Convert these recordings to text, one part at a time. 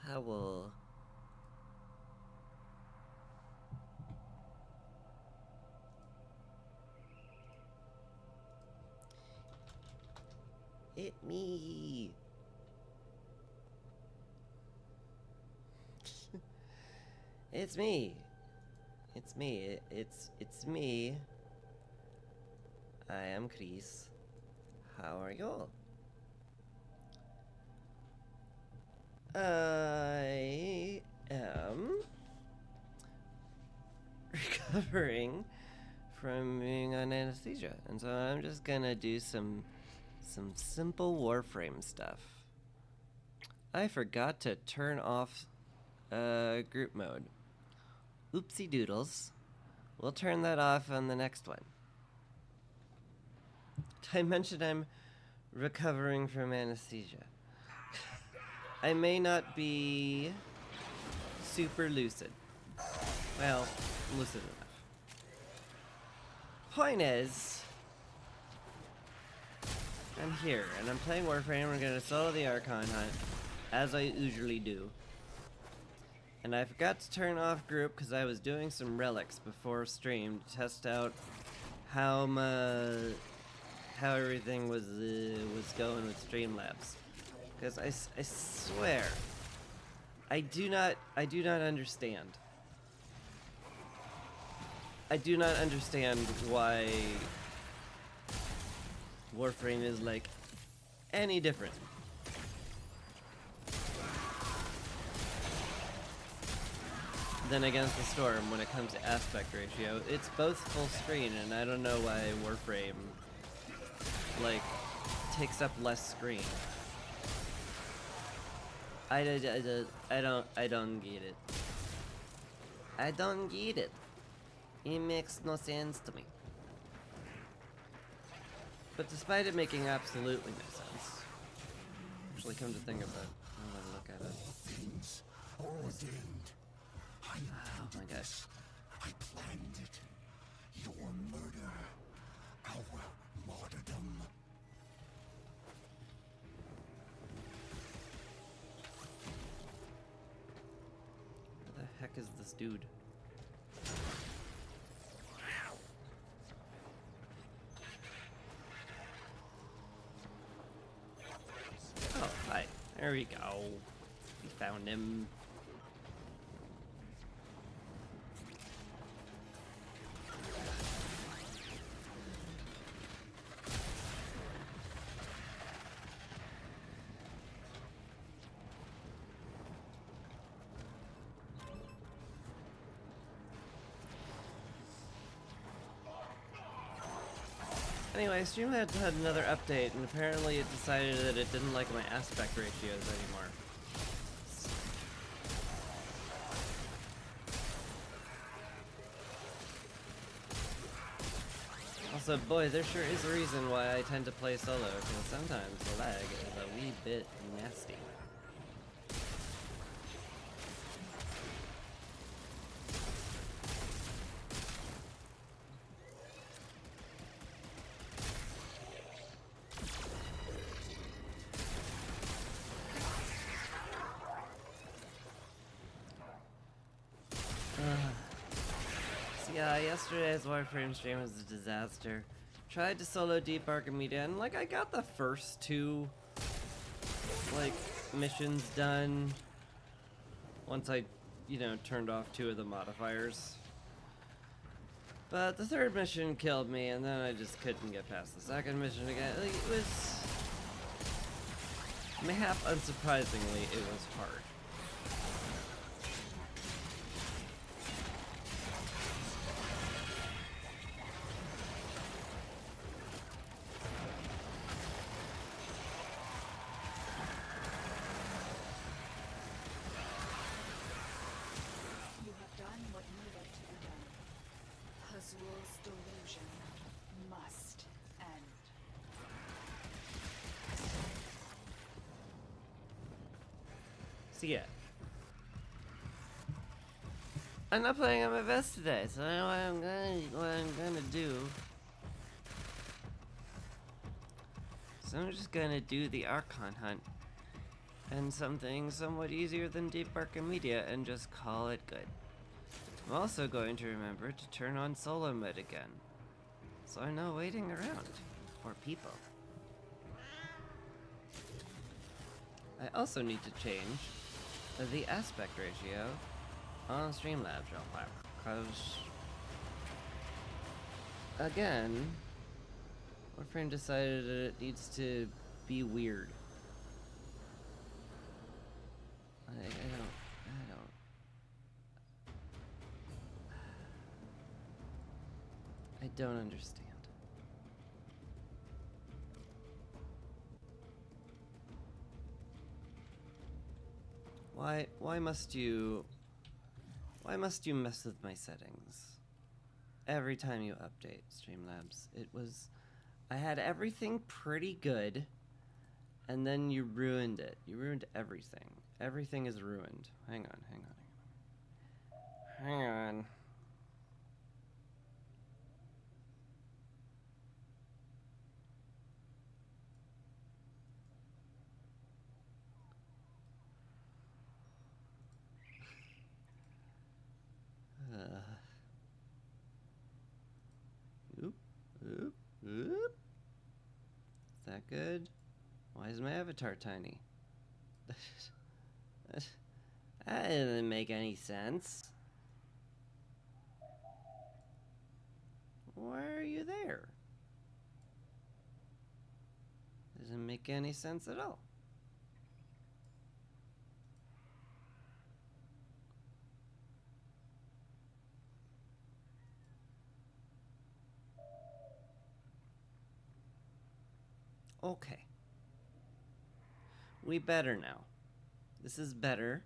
towel. Hit me. It's me. It's me. It's me. I am Chris. How are you? I am recovering from being on anesthesia, and so I'm just gonna do some simple Warframe stuff. I forgot to turn off group mode. Oopsie doodles. We'll turn that off on the next one. Did I mention I'm recovering from anesthesia? I may not be super lucid. Well, lucid enough. Point is, I'm here, and I'm playing Warframe. We're gonna solo the Archon hunt, as I usually do. And I forgot to turn off group because I was doing some relics before stream to test out how everything was going with Streamlabs. Because I swear, I do not understand. I do not understand why Warframe is like any different. Than Against the Storm when it comes to aspect ratio. It's both full screen, and I don't know why Warframe like takes up less screen. I don't get it. I don't get it. It makes no sense to me. But despite it making absolutely no sense, actually, come to think of it, I'm gonna look at it. Things ordained. I Oh my gosh. I planned it. Your murder. Our martyrdom. Where the heck is this dude? Oh, hi. There we go. We found him. Anyway, Streamlabs had another update, and apparently it decided that it didn't like my aspect ratios anymore. Also, boy, there sure is a reason why I tend to play solo, because sometimes the lag is a wee bit nasty. So yeah, yesterday's Warframe stream was a disaster. Tried to solo Deep Archimedia, and like I got the first two like missions done once I, turned off two of the modifiers. But the third mission killed me, and then I just couldn't get past the second mission again. Like, it was, mayhap unsurprisingly, it was hard. Delusion must end. So yeah. I'm not playing on my vest today, so I know what I'm gonna do. So I'm just gonna do the Archon hunt. and something somewhat easier than Deep Arkham Media and just call it good. I'm also going to remember to turn on solo mode again, so I'm not waiting around for people. I also need to change the aspect ratio on Streamlabs real quick, because again, Warframe decided that it needs to be weird. I don't understand. Why must you mess with my settings? Every time you update Streamlabs, I had everything pretty good, and then you ruined it. You ruined everything. Everything is ruined. Hang on. Oop. Is that good? Why is my avatar tiny? That didn't make any sense. Why are you there? Doesn't make any sense at all. Okay. We better now. This is better.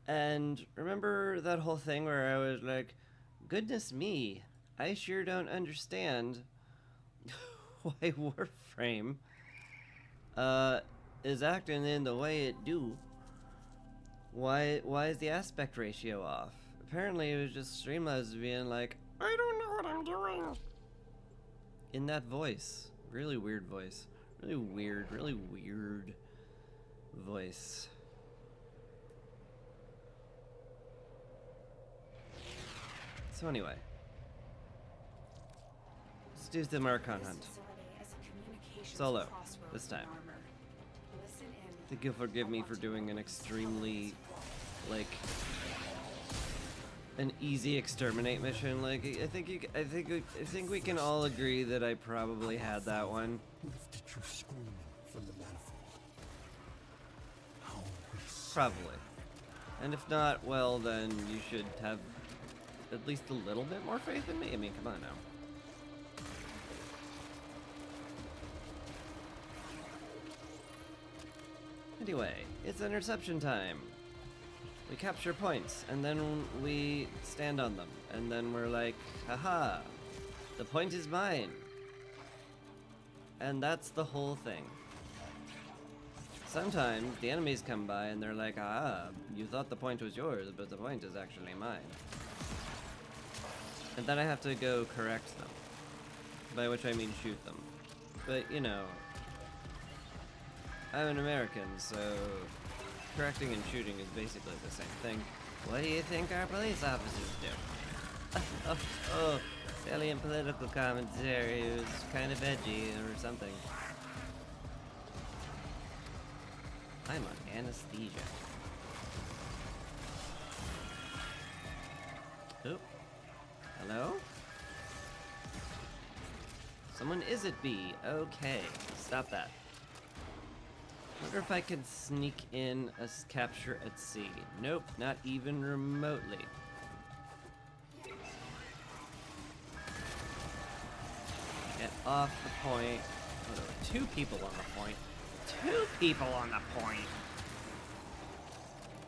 And remember that whole thing where I was like, goodness me, I sure don't understand why Warframe is acting in the way it do. Why is the aspect ratio off? Apparently it was just Streamlabs being like, I don't know what I'm doing. In that voice. Really weird voice. Really weird voice. So anyway, let's do the Archon hunt. Solo, this time. I think you'll forgive me for doing an extremely, an easy exterminate mission. Like, I think we can all agree that I probably had that one. Lifted you screaming from the manifold. Probably. And if not, well, then you should have at least a little bit more faith in me. I mean, come on now. Anyway, it's interception time. We capture points, and then we stand on them, and then we're like, haha, the point is mine. And that's the whole thing. Sometimes the enemies come by and they're like, ah, you thought the point was yours, but the point is actually mine. And then I have to go correct them. By which I mean shoot them. But, you know, I'm an American, so correcting and shooting is basically the same thing. What do you think our police officers do? Salient political commentary was kind of edgy or something. I'm on anesthesia. Oh. Hello? Someone is at B. Okay. Stop that. Wonder if I could sneak in a capture at C. Nope, not even remotely. Get off the point. Oh, there were 2 people on the point. 2 people on the point.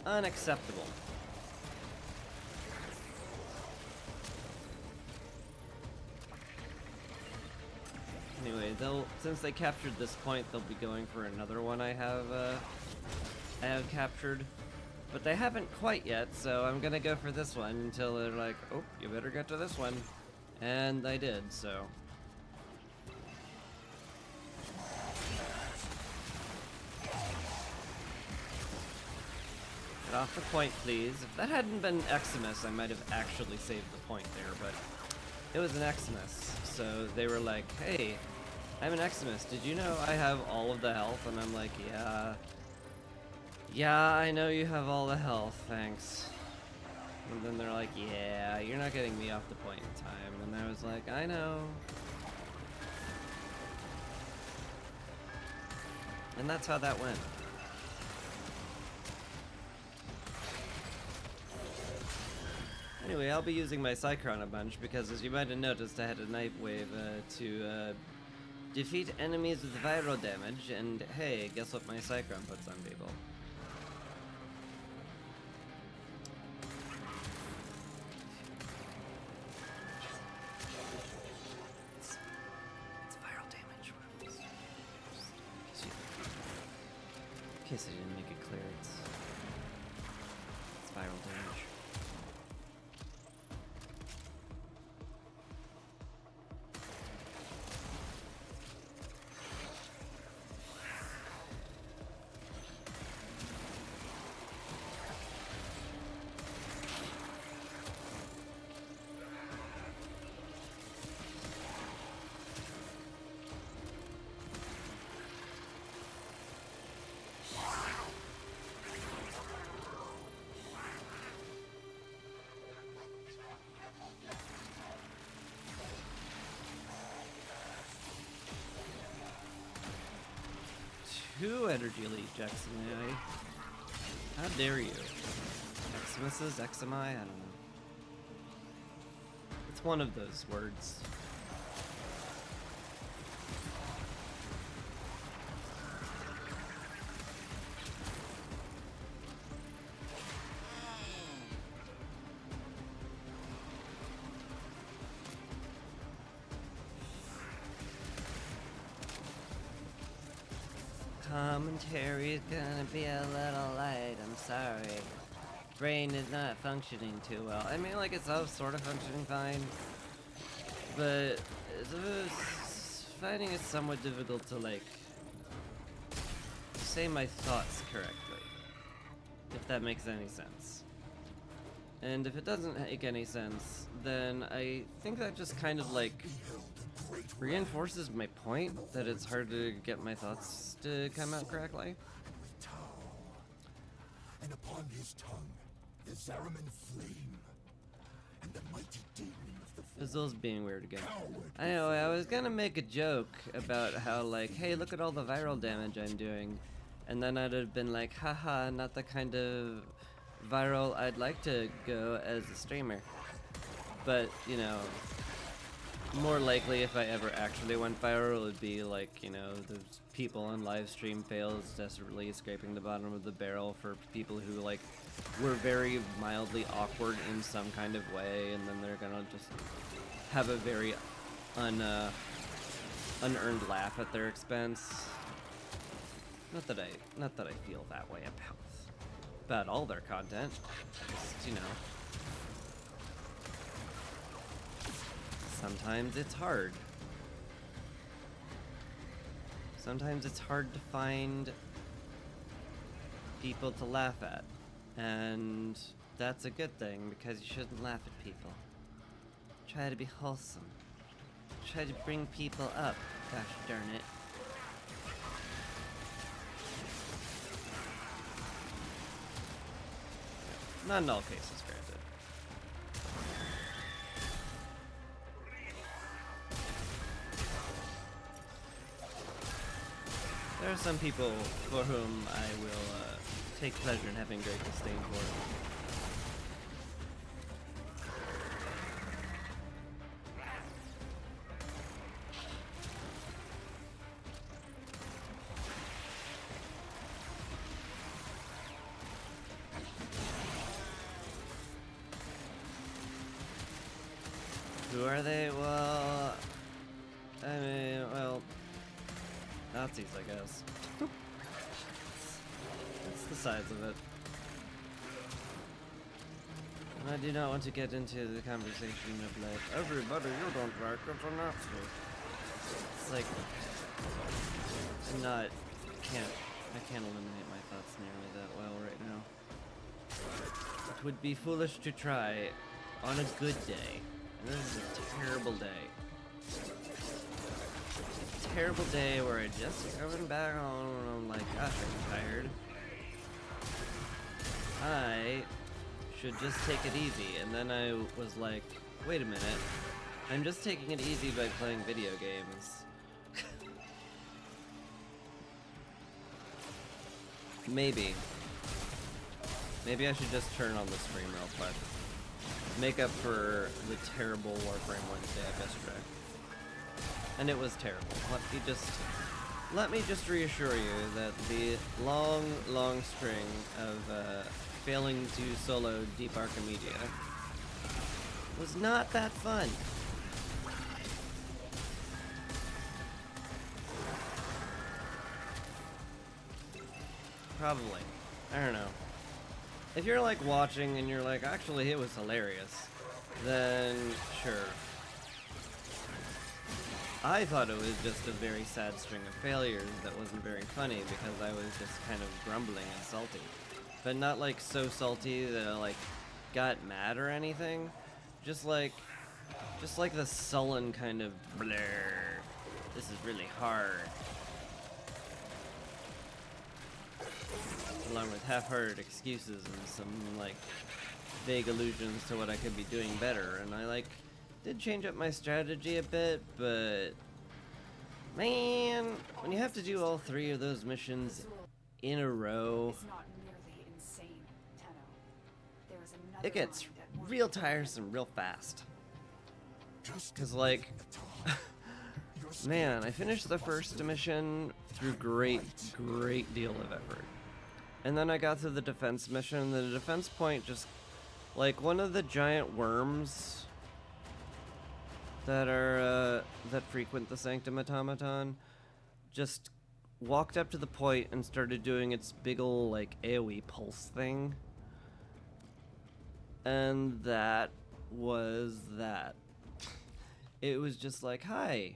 Unacceptable. Anyway, since they captured this point, they'll be going for another one I have captured. But they haven't quite yet, so I'm gonna go for this one until they're like, oh, you better get to this one. And I did, so. Get off the point, please. If that hadn't been Eximus, I might have actually saved the point there, but it was an Eximus. So they were like, hey, I'm an Eximus. Did you know I have all of the health? And I'm like, yeah. Yeah, I know you have all the health, thanks. And then they're like, yeah, you're not getting me off the point in time. And I was like, I know. And that's how that went. Anyway, I'll be using my Cycron a bunch because, as you might have noticed, I had a knife wave to defeat enemies with viral damage, and hey, guess what my Cycron puts on people? It's viral damage. In case I didn't make it clear, it's viral damage. Two energy leech Eximi. How dare you? Eximuses, Eximi, I don't know. It's one of those words. Commentary is gonna be a little light, I'm sorry. Brain is not functioning too well. I mean, like, it's all sort of functioning fine, but finding it somewhat difficult to, like, say my thoughts correctly, if that makes any sense. And if it doesn't make any sense, then I think that just kind of, like, reinforces my point that it's hard to get my thoughts to come out correctly. And upon his tongue, the Zariman flame, and the mighty demon of the Fizzle's being weird again. Anyway, I was gonna make a joke about how, like, hey, look at all the viral damage I'm doing, and then I'd have been like, haha, not the kind of viral I'd like to go as a streamer. But, you know, more likely if I ever actually went viral, it would be like, you know, the people on live stream fails desperately scraping the bottom of the barrel for people who, like, were very mildly awkward in some kind of way, and then they're gonna just have a very unearned laugh at their expense. Not that I feel that way about all their content. Just, you know, sometimes it's hard. Sometimes it's hard to find people to laugh at. And that's a good thing, because you shouldn't laugh at people. Try to be wholesome. Try to bring people up, gosh darn it. Not in all cases, granted. There are some people for whom I will take pleasure in having great disdain for. Who are they? Well, I mean, well, Nazis, I guess. That's the size of it. And I do not want to get into the conversation of, like, everybody you don't like is a Nazi. It's like, I can't eliminate my thoughts nearly that well right now. It would be foolish to try on a good day. And this is a terrible day. A terrible day where I just coming back home and I'm like, gosh, I'm tired. I should just take it easy. And then I was like, wait a minute. I'm just taking it easy by playing video games. Maybe I should just turn on the stream real quick. Make up for the terrible Warframe Wednesday of yesterday. And it was terrible. Let me just reassure you that the long string of failing to solo Deep Archimedia was not that fun. Probably. I don't know. If you're like watching and you're like, actually it was hilarious, then sure. I thought it was just a very sad string of failures that wasn't very funny because I was just kind of grumbling and salty. But not like so salty that I like got mad or anything. Just like the sullen kind of blur. This is really hard. Along with half-hearted excuses and some like vague allusions to what I could be doing better, and I like did change up my strategy a bit, but man, when you have to do all 3 of those missions in a row, It's not merely insane, Tenno. There is another it gets mind at work real within tiresome real fast. Just Cause like, your man, I finished the first mission through great deal of effort. And then I got to the defense mission, the defense point just, like, one of the giant worms that are, that frequent the Sanctum Automaton just walked up to the point and started doing its big ol', like, AoE pulse thing. And that was that. It was just like, hi,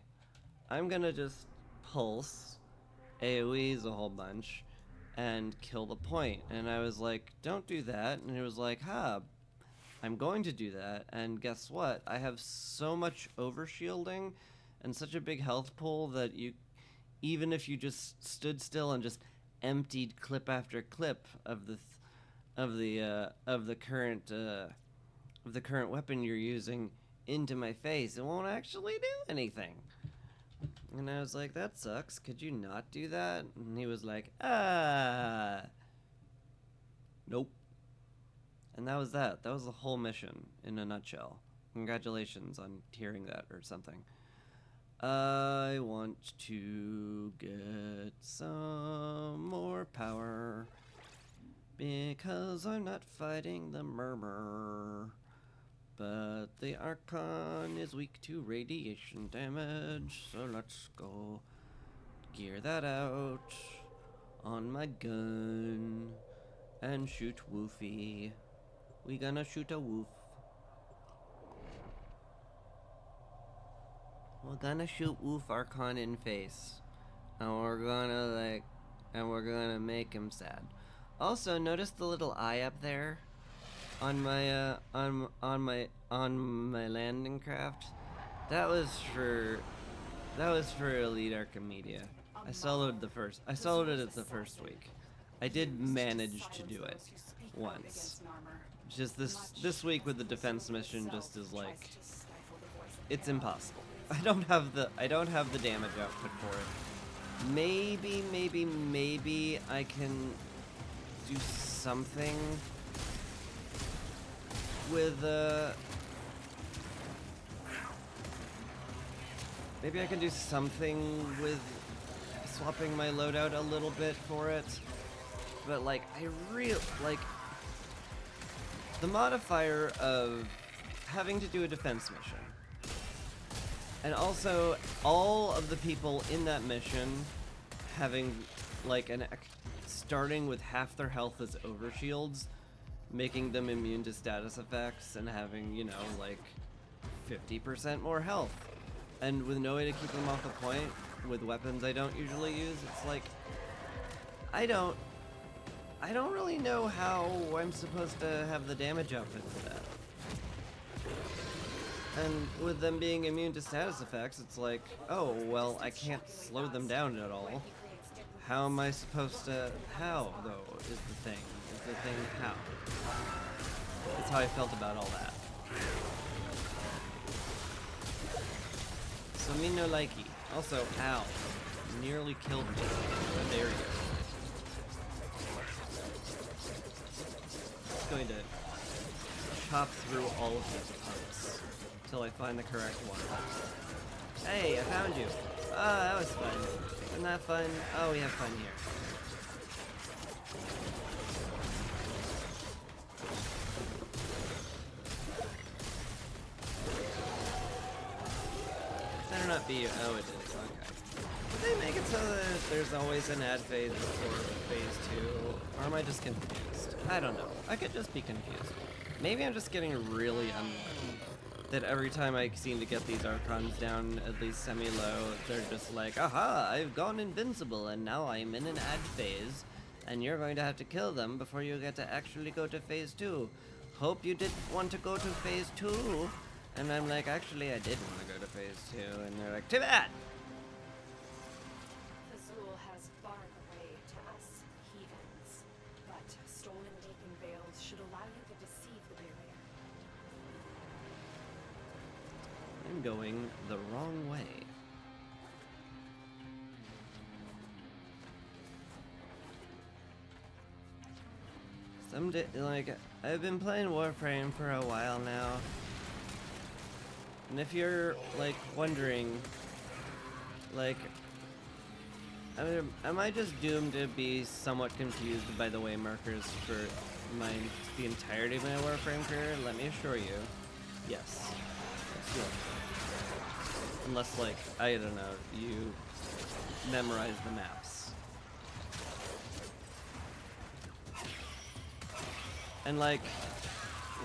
I'm gonna just pulse, AoEs a whole bunch, and kill the point. And I was like, don't do that. And it was like, I'm going to do that. And guess what? I have so much overshielding and such a big health pool that you, even if you just stood still and just emptied clip after clip of the current weapon you're using into my face, it won't actually do anything. And I was like, that sucks. Could you not do that? And he was like, nope. And that was that. That was the whole mission in a nutshell. Congratulations on hearing that or something. I want to get some more power because I'm not fighting the murmur. But the Archon is weak to radiation damage, so let's go gear that out on my gun and shoot Woofy. We gonna shoot a woof. We're gonna shoot Woof Archon in face. And we're gonna make him sad. Also, notice the little eye up there on my on my landing craft. That was for Elite Archimedia. I soloed it the first week. I did manage to do it once. Just this week with the defense mission just is like, it's impossible. I don't have the damage output for it. Maybe I can do something with maybe I can do something with swapping my loadout a little bit for it. But like like the modifier of having to do a defense mission. And also all of the people in that mission having like starting with half their health as overshields, making them immune to status effects and having, you know, like 50% more health. And with no way to keep them off the point with weapons I don't usually use, it's like I don't I don't really know how I'm supposed to have the damage output for that. And with them being immune to status effects, it's like, oh, well, I can't slow them down at all. How am I supposed to... How, though, is the thing. Is the thing how? That's how I felt about all that. So me no likey. Also, ow. Nearly killed me. How dare you. Just going to chop through all of these pumps until I find the correct one. Hey, I found you. Ah, that was fun. Isn't that fun? Oh, we have fun here. Better not be you. Oh, it is. Okay. Did they make it so that there's always an ad phase before phase 2? Or am I just confused? I don't know. I could just be confused. Maybe I'm just getting really unlucky. That every time I seem to get these Archons down at least semi-low, they're just like, aha, I've gone invincible and now I'm in an ad phase, and you're going to have to kill them before you get to actually go to phase 2. Hope you didn't want to go to phase 2. And I'm like, actually I did want to go to phase 2, and they're like, too bad! The school has barred the way to us, heathens. But stolen deacon veils should allow you to deceive the barrier. I'm going the wrong way. Someday, like, I've been playing Warframe for a while now. And if you're, like, wondering, like, am I just doomed to be somewhat confused by the way markers for the entirety of my Warframe career? Let me assure you, yes. Yes, unless, like, I don't know, you memorize the maps. And, like,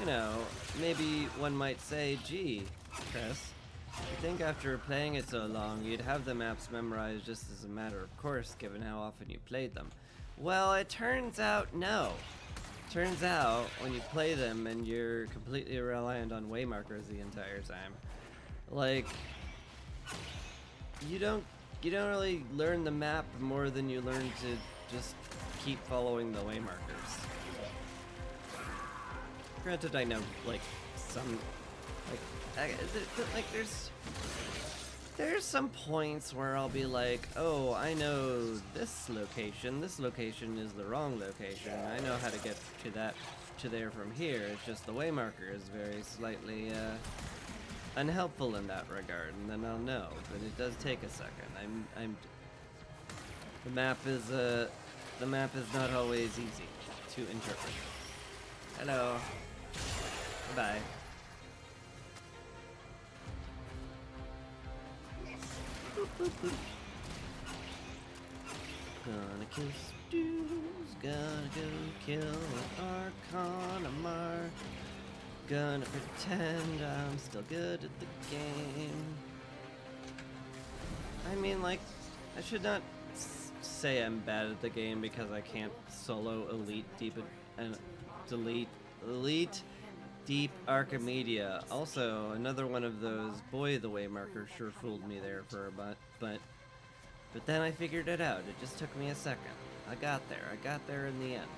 you know, maybe one might say, gee, Chris, I think after playing it so long, you'd have the maps memorized just as a matter of course, given how often you played them. Well, it turns out no. Turns out, when you play them and you're completely reliant on waymarkers the entire time, like, you don't really learn the map more than you learn to just keep following the waymarkers. Granted, I know, like, some, like, there's some points where I'll be like, oh, I know this location is the wrong location. I know how to get to there from here. It's just the waymarker is very slightly, unhelpful in that regard, and then I'll know. But it does take a second. The map is not always easy to interpret. Hello. Bye. Gonna kill stews, gonna go kill an Archon, gonna pretend I'm still good at the game. I mean, like, I should not say I'm bad at the game because I can't solo elite deep and delete elite deep Archimedia. Also, another one of those, boy, the waymarker sure fooled me there for a but then I figured it out. It just took me a second. I got there in the end.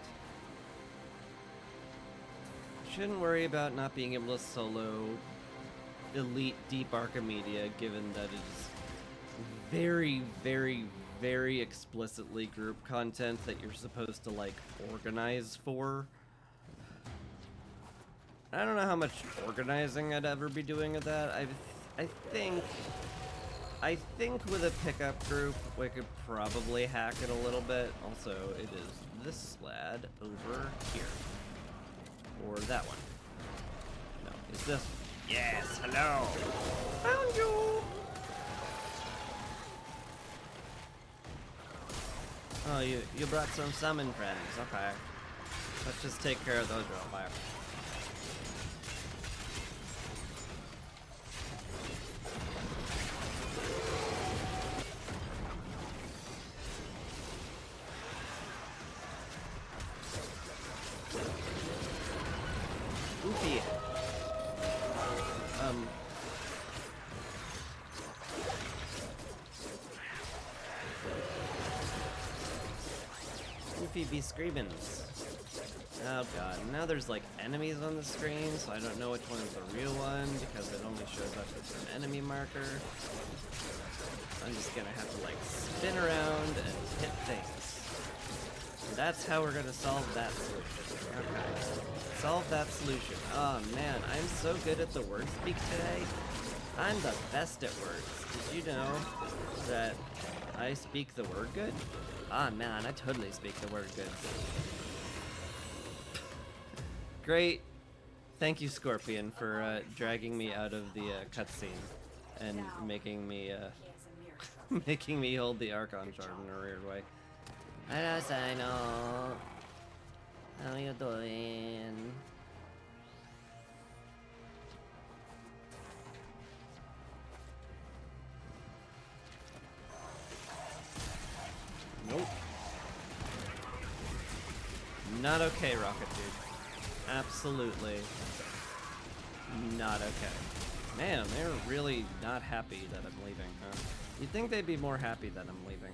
Shouldn't worry about not being able to solo elite deep Archimedia, given that it is very, very, very explicitly group content that you're supposed to, like, organize for. I don't know how much organizing I'd ever be doing of that. I think with a pickup group, we could probably hack it a little bit. Also, it is this lad over here. Or that one. No, it's this one. Yes, hello! Found you! Oh, you brought some summon friends. Okay. Let's just take care of those real quick. Wolfie be screaming. Oh god, now there's like enemies on the screen, so I don't know which one is the real one because it only shows up as an enemy marker. I'm just gonna have to like spin around and hit things. And that's how we're gonna solve that solution. Okay. Solve that solution. Oh man, I'm so good at the word speak today. I'm the best at words. Did you know that I speak the word good? Ah man, I totally speak the word good. Great. Thank you, Scorpion, for dragging me out of the cutscene and making me making me hold the Archon shard in a weird way. Hello, Sino. How you doing? Nope. Not okay, Rocket Dude. Absolutely not okay. Man, they're really not happy that I'm leaving, huh? You'd think they'd be more happy that I'm leaving.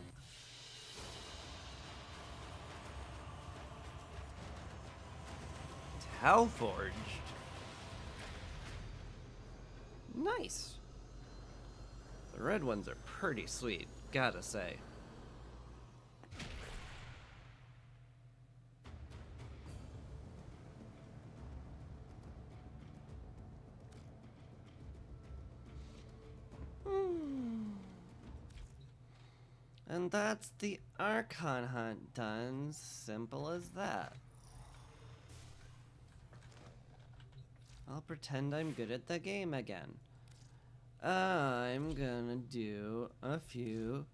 Towforged. Nice. The red ones are pretty sweet, gotta say. And that's the Archon hunt done. Simple as that. I'll pretend I'm good at the game again. I'm gonna do a few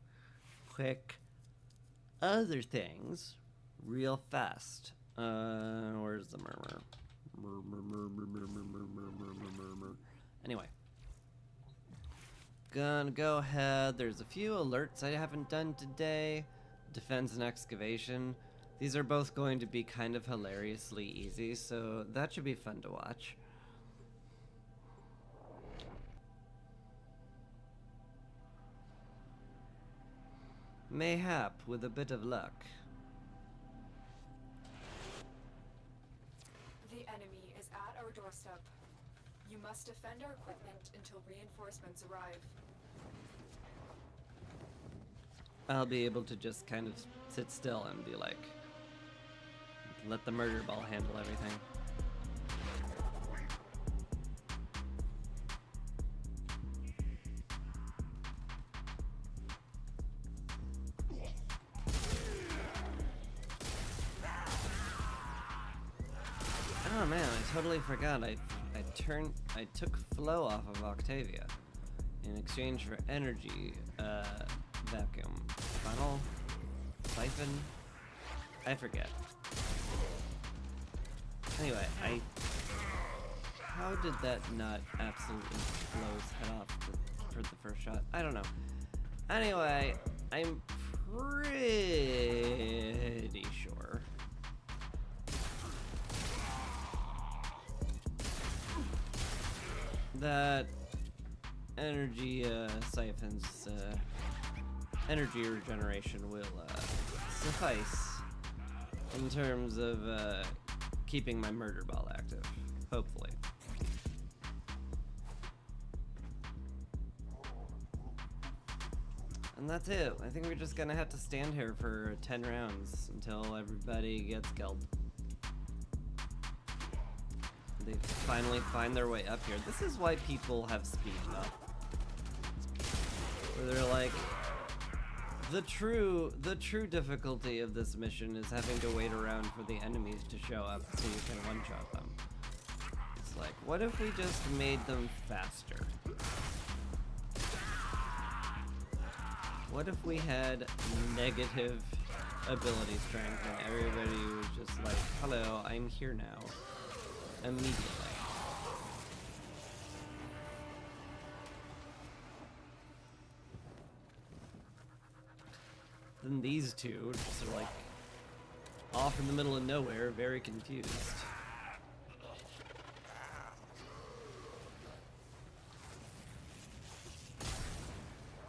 quick other things real fast. Where's the murmur? Anyway. Gonna go ahead. There's a few alerts I haven't done today. Defense and excavation. These are both going to be kind of hilariously easy, so that should be fun to watch. Mayhap with a bit of luck. The enemy is at our doorstep. You must defend our equipment until reinforcements arrive. I'll be able to just kind of sit still and be like, let the murder ball handle everything. Oh man, I totally forgot. I took flow off of Octavia in exchange for energy vacuum funnel siphon. I forget. Anyway, how did that not absolutely blow his head off for the first shot? I don't know. Anyway, I'm pretty sure that energy siphons, energy regeneration will suffice in terms of keeping my murder ball active, hopefully. And that's it. I think we're just gonna have to stand here for 10 rounds until everybody gets killed. They finally find their way up here. This is why people have speed up. Where they're like, the true difficulty of this mission is having to wait around for the enemies to show up so you can one-shot them. It's like, what if we just made them faster? What if we had negative ability strength and everybody was just like, hello, I'm here now. Immediately. Then these two just are like off in the middle of nowhere, very confused.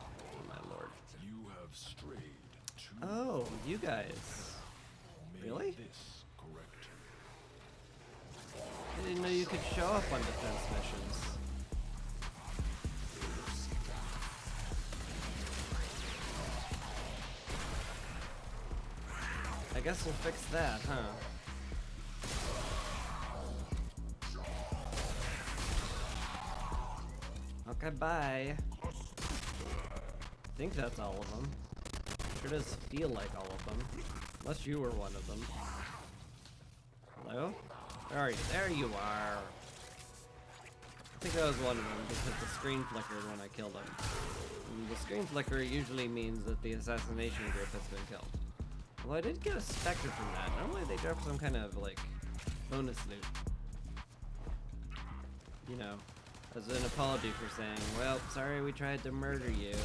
Oh my lord. You have strayed too Oh, you guys. could show up on defense missions. I guess we'll fix that, huh? Okay, bye. I think that's all of them. Sure does feel like all of them. Unless you were one of them. Hello? Where are you? There you are! I think that was one of them because the screen flickered when I killed him. And the screen flicker usually means that the assassination group has been killed. Although I did get a Spectre from that. Normally they drop some kind of, like, bonus loot. You know, as an apology for saying, well, sorry we tried to murder you.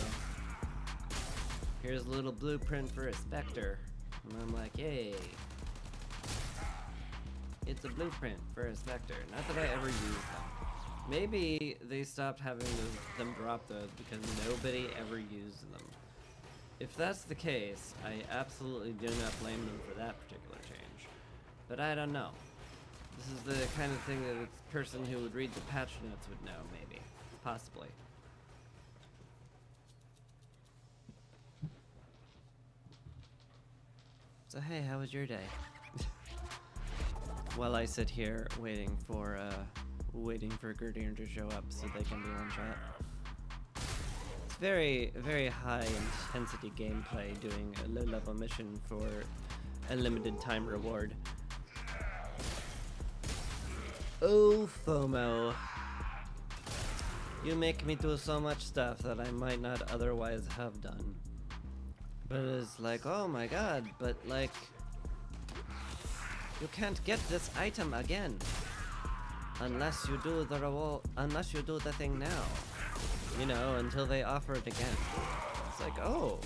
Here's a little blueprint for a Spectre. And I'm like, yay. It's a blueprint for a Spectre. Not that I ever used them. Maybe they stopped having them drop those because nobody ever used them. If that's the case, I absolutely do not blame them for that particular change. But I don't know. This is the kind of thing that a person who would read the patch notes would know, maybe. Possibly. So hey, how was your day? While I sit here waiting for Gerdier to show up so they can be one shot. It's very, very high intensity gameplay doing a low level mission for a limited time reward. Oh, FOMO. You make me do so much stuff that I might not otherwise have done. But it's like, oh my god, but like, you can't get this item again unless you do the thing now. You know, until they offer it again. It's like, oh,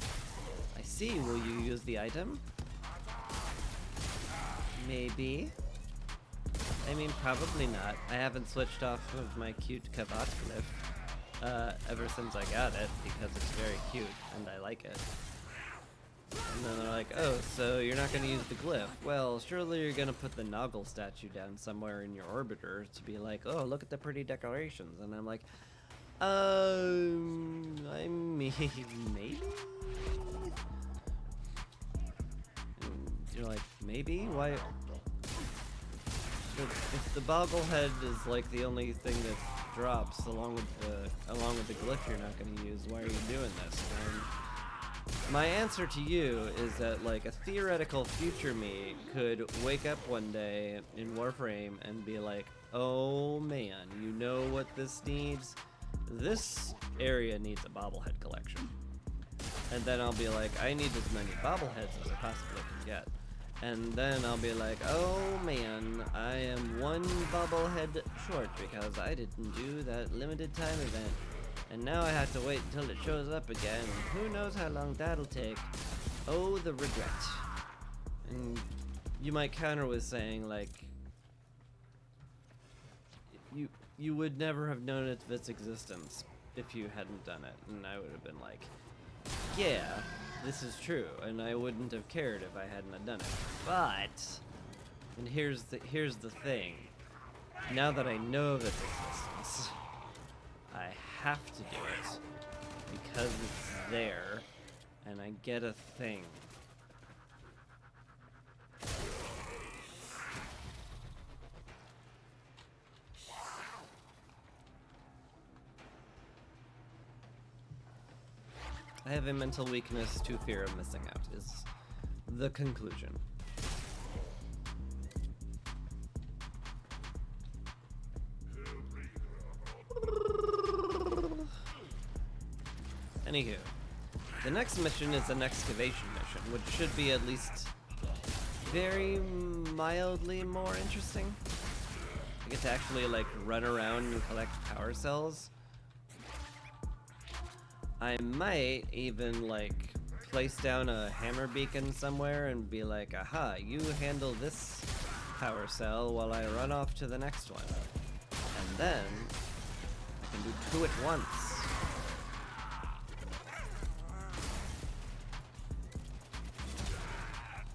I see. Will you use the item? Maybe. I mean, probably not. I haven't switched off of my cute Kavat glyph ever since I got it because it's very cute and I like it. And then they're like, oh, so you're not going to use the glyph. Well, surely you're going to put the Noggle statue down somewhere in your orbiter to be like, oh, look at the pretty decorations. And I'm like, I mean, maybe? And you're like, maybe? Why? If the bogglehead is like the only thing that drops along with the glyph you're not going to use, why are you doing this? And my answer to you is that like a theoretical future me could wake up one day in Warframe and be like, oh man, you know what this needs? This area needs a bobblehead collection. And then I'll be like, I need as many bobbleheads as I possibly can get. And then I'll be like, oh man, I am one bobblehead short because I didn't do that limited time event. And now I have to wait until it shows up again. Who knows how long that'll take. Oh, the regret. And you might counter with saying, like, you would never have known of its existence if you hadn't done it. And I would have been like, yeah, this is true, and I wouldn't have cared if I hadn't have done it. But, and here's the thing. Now that I know of its existence, I have to do it because it's there, and I get a thing. I have a mental weakness to fear of missing out, is the conclusion. Anywho, the next mission is an excavation mission, which should be at least very mildly more interesting. I get to actually like run around and collect power cells. I might even like place down a hammer beacon somewhere and be like, aha, you handle this power cell while I run off to the next one. And then I can do two at once.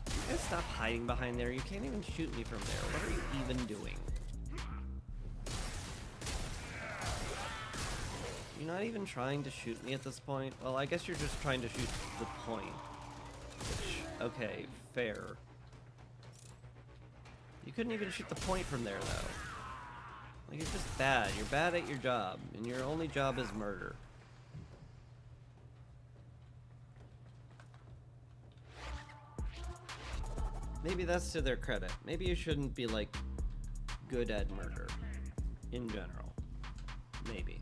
You guys stop hiding behind there. You can't even shoot me from there. What are you even doing? not even trying to shoot me at this point? Well, I guess you're just trying to shoot the point. Which, okay, fair. You couldn't even shoot the point from there, though. Like, you're just bad. You're bad at your job, and your only job is murder. Maybe that's to their credit. Maybe you shouldn't be, like, good at murder. In general. Maybe.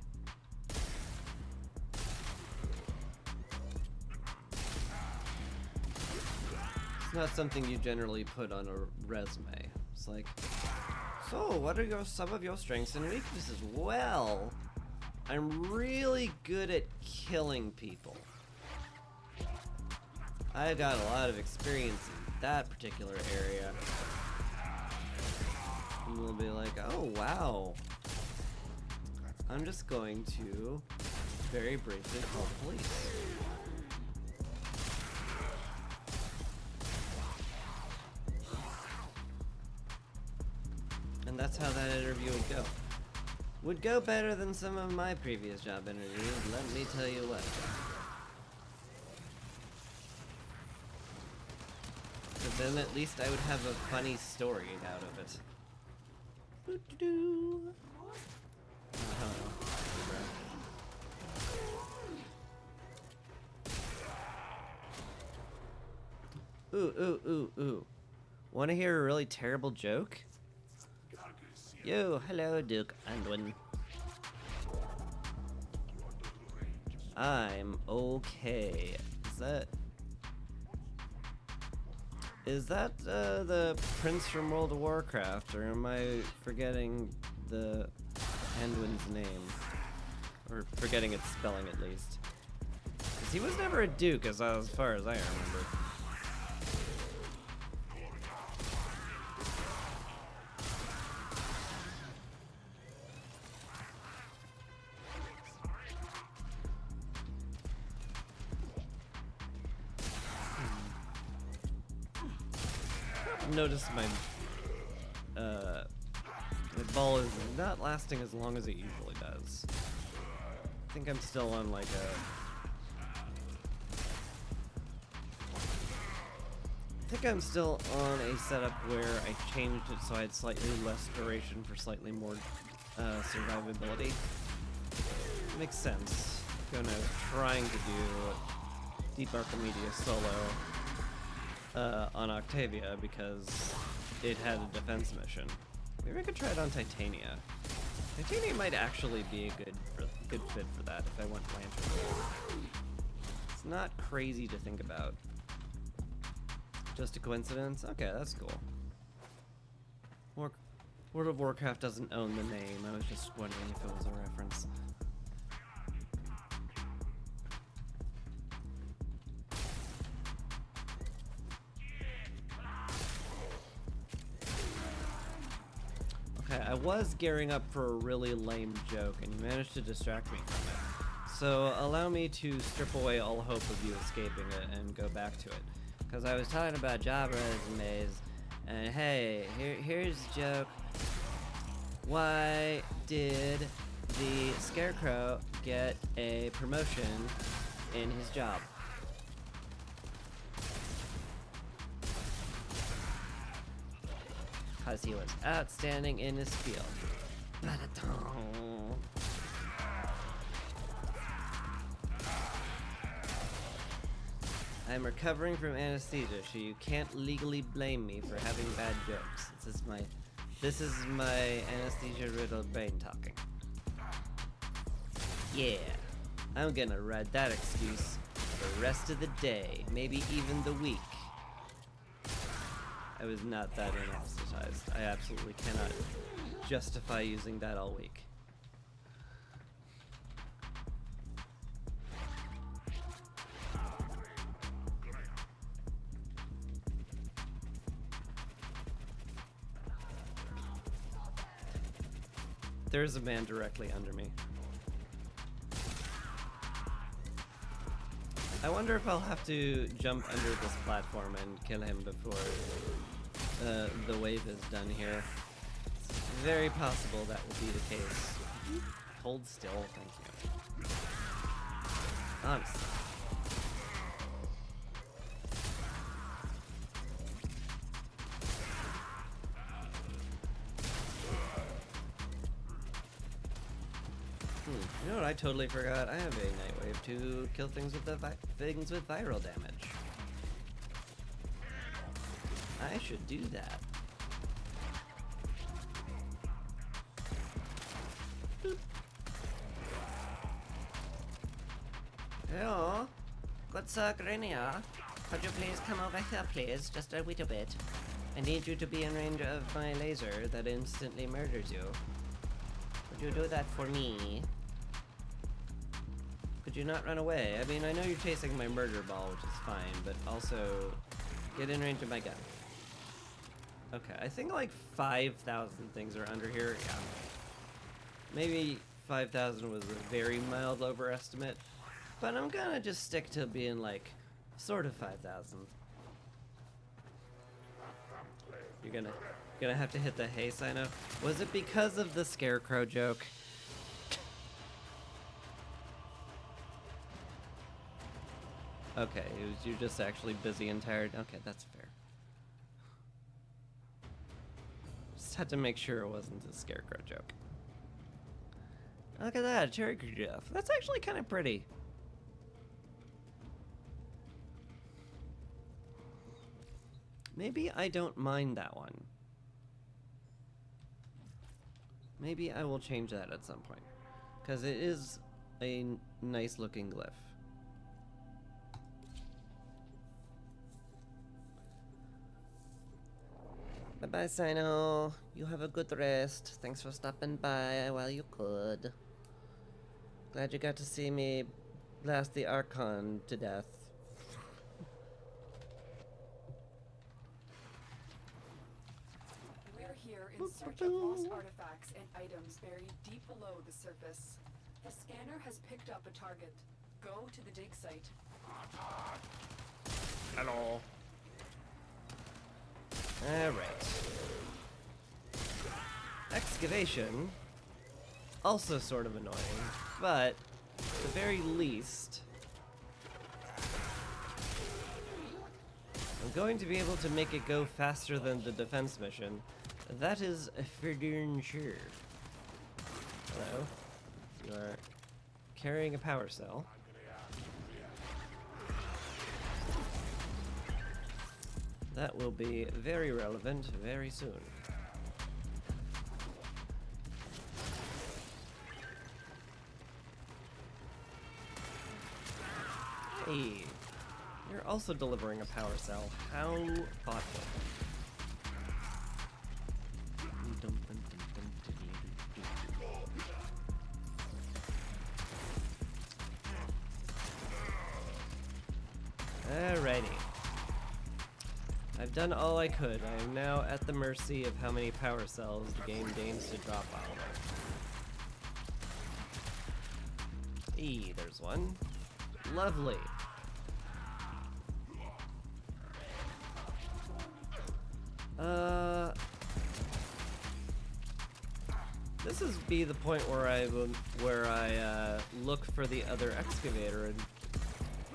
It's not something you generally put on a resume. It's like, so what are some of your strengths and weaknesses? Well, I'm really good at killing people. I got a lot of experience in that particular area. And we'll be like, oh wow. I'm just going to very briefly call police. And that's how that interview would go. Would go better than some of my previous job interviews, let me tell you what. But then at least I would have a funny story out of it. Doo-doo-doo. Ooh. Wanna hear a really terrible joke? Yo, hello, Duke Anduin. I'm okay. Is that the prince from World of Warcraft, or am I forgetting the Anduin's name? Or forgetting its spelling, at least. 'Cause he was never a duke, as far as I remember. Notice my ball is not lasting as long as it usually does. I think I'm still on like a setup where I changed it so I had slightly less duration for slightly more survivability. Makes sense. When I was trying to do Deep Archimedia solo on Octavia because it had a defense mission. Maybe I could try it on Titania. Titania might actually be a good fit for that if I went Lantern. It's not crazy to think about. Just a coincidence? Okay, that's cool. World of Warcraft doesn't own the name. I was just wondering if it was a reference. Okay, I was gearing up for a really lame joke, and you managed to distract me from it. So allow me to strip away all hope of you escaping it and go back to it. Because I was talking about job resumes, and hey, here's a joke. Why did the Scarecrow get a promotion in his job? Because he was outstanding in his field. I'm recovering from anesthesia, so you can't legally blame me for having bad jokes. This is my anesthesia-riddled brain talking. Yeah, I'm gonna ride that excuse the rest of the day, maybe even the week. I was not that anesthetized. I absolutely cannot justify using that all week. There's a man directly under me. I wonder if I'll have to jump under this platform and kill him before the wave is done here. It's very possible that will be the case. hold still? Thank you. Honestly. You know what I totally forgot? I have a Nightwave to kill things with things with viral damage. I should do that. Boop. Hello, good Sir Grenier. Could you please come over here, please? Just a little bit. I need you to be in range of my laser that instantly murders you. Would you do that for me? Could you not run away? I mean, I know you're chasing my murder ball, which is fine, but also get in range of my gun. Okay, I think like 5,000 things are under here. Yeah. Maybe 5,000 was a very mild overestimate, but I'm gonna just stick to being like sort of 5,000. You're gonna have to hit the hey sign up. Was it because of the scarecrow joke? Okay, you're just actually busy and tired. Okay, that's fair. Just had to make sure it wasn't a scarecrow joke. Look at that, cherry Jeff. That's actually kind of pretty. Maybe I don't mind that one. Maybe I will change that at some point, because it is a nice looking glyph. Bye-bye, Sino. You have a good rest. Thanks for stopping by while you could. Glad you got to see me blast the Archon to death. We're here in search of lost artifacts and items buried deep below the surface. The scanner has picked up a target. Go to the dig site. Hello. Alright. Excavation. Also sort of annoying, but at the very least, I'm going to be able to make it go faster than the defense mission. That is for darn sure. Hello. You are carrying a power cell. That will be very relevant very soon. Hey, you're also delivering a power cell. How thoughtful. Alrighty. I've done all I could. I am now at the mercy of how many power cells the game deigns to drop on me. There's one. Lovely. This is be the point where I look for the other excavator and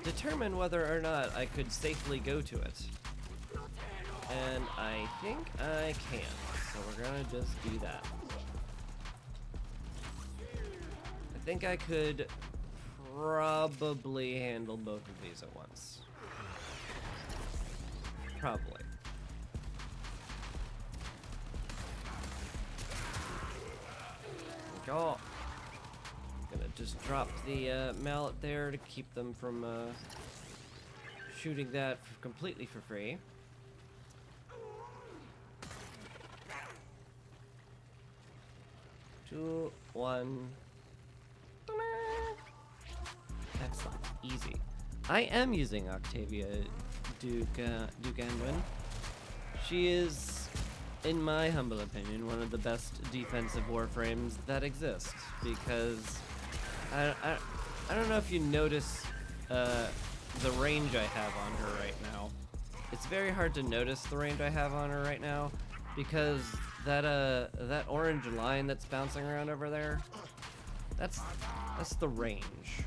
determine whether or not I could safely go to it. And I think I can, so we're gonna just do that. I think I could probably handle both of these at once. Probably. Oh, gonna just drop the mallet there to keep them from shooting that completely for free. 2, 1. Excellent. Easy. I am using Octavia Duganwin. She is, in my humble opinion, one of the best defensive Warframes that exist, because I don't know if you notice the range I have on her right now. It's very hard to notice the range I have on her right now, because that orange line that's bouncing around over there, That's the range.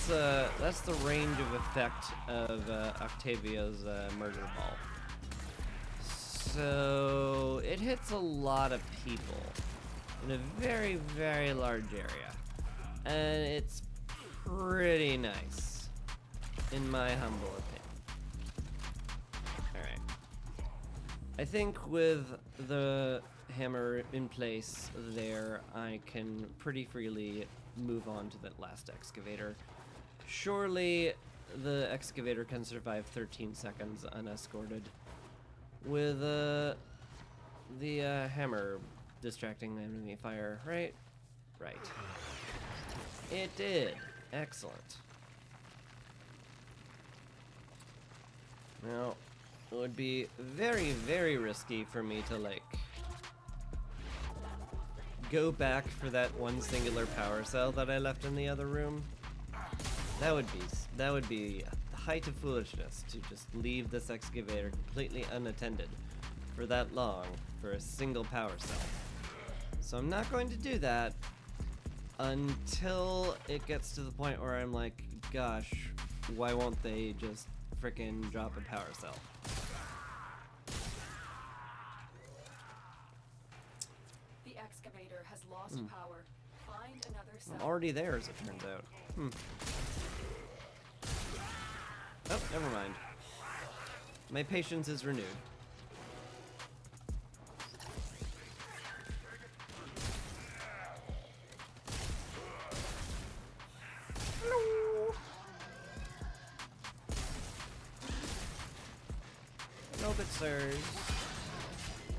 That's the range of effect of Octavio's murder ball. So it hits a lot of people in a very, very large area, and it's pretty nice, in my humble opinion. All right. I think with the hammer in place there, I can pretty freely move on to that last excavator. Surely the excavator can survive 13 seconds unescorted with the hammer distracting the enemy fire, right? Right. It did. Excellent. Now, it would be very, very risky for me to, like, go back for that one singular power cell that I left in the other room. That would be the height of foolishness to just leave this excavator completely unattended for that long for a single power cell. So I'm not going to do that until it gets to the point where I'm like, gosh, why won't they just frickin' drop a power cell? The excavator has lost power. Find another cell. I'm already there, as it turns out. Oh, never mind. My patience is renewed. Hello. No, but sirs.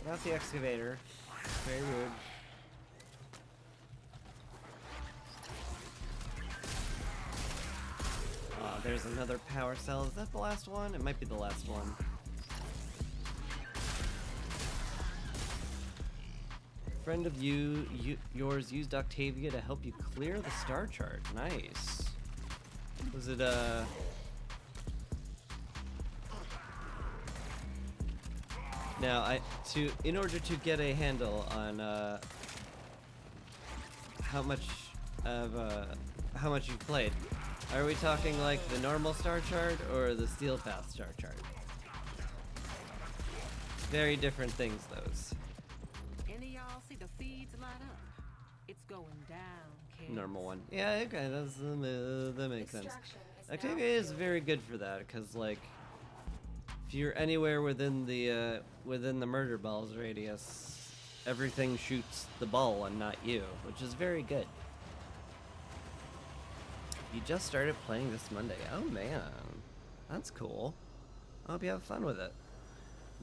Not the excavator. Very rude. There's another power cell. Is that the last one? It might be the last one. Friend of yours used Octavia to help you clear the star chart. Nice. Was it Now, in order to get a handle on how much you've played, are we talking like the normal star chart or the steel path star chart? Very different things, those. Any of y'all see the feeds light up? It's going down, kids. Normal one. Yeah, okay, that makes sense. Octavia is very good for that, because like, if you're anywhere within the murder ball's radius, everything shoots the ball and not you, which is very good. You just started playing this Monday. Oh man, that's cool. I hope you have fun with it.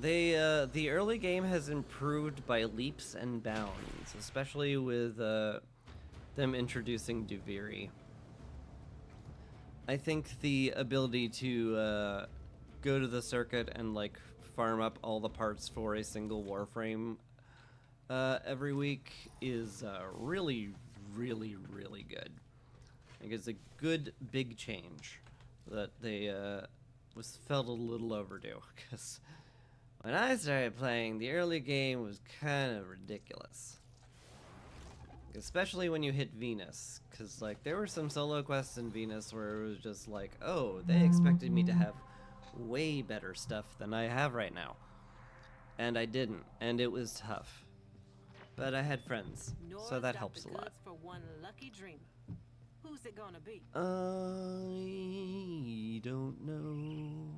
The early game has improved by leaps and bounds, especially with them introducing Duviri. I think the ability to go to the circuit and like farm up all the parts for a single Warframe every week is really, really, really good. I think it's a good big change that they was felt a little overdue, because when I started playing, the early game was kind of ridiculous. Especially when you hit Venus, because like there were some solo quests in Venus where it was just like, oh, they expected me to have way better stuff than I have right now. And I didn't, and it was tough. But I had friends, so that helps a lot. For one lucky dreamer. Who's it gonna be? I don't know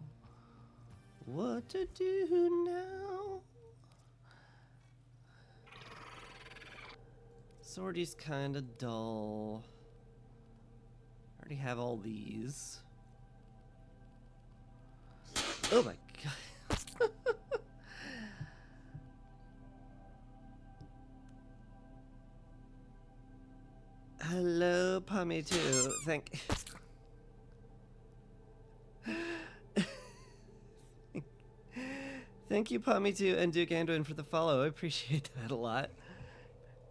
what to do now. Swordy's kinda dull. I already have all these. Oh my god. Hello, Pommy too. Thank you, Pommy too, and Duke Anduin for the follow. I appreciate that a lot.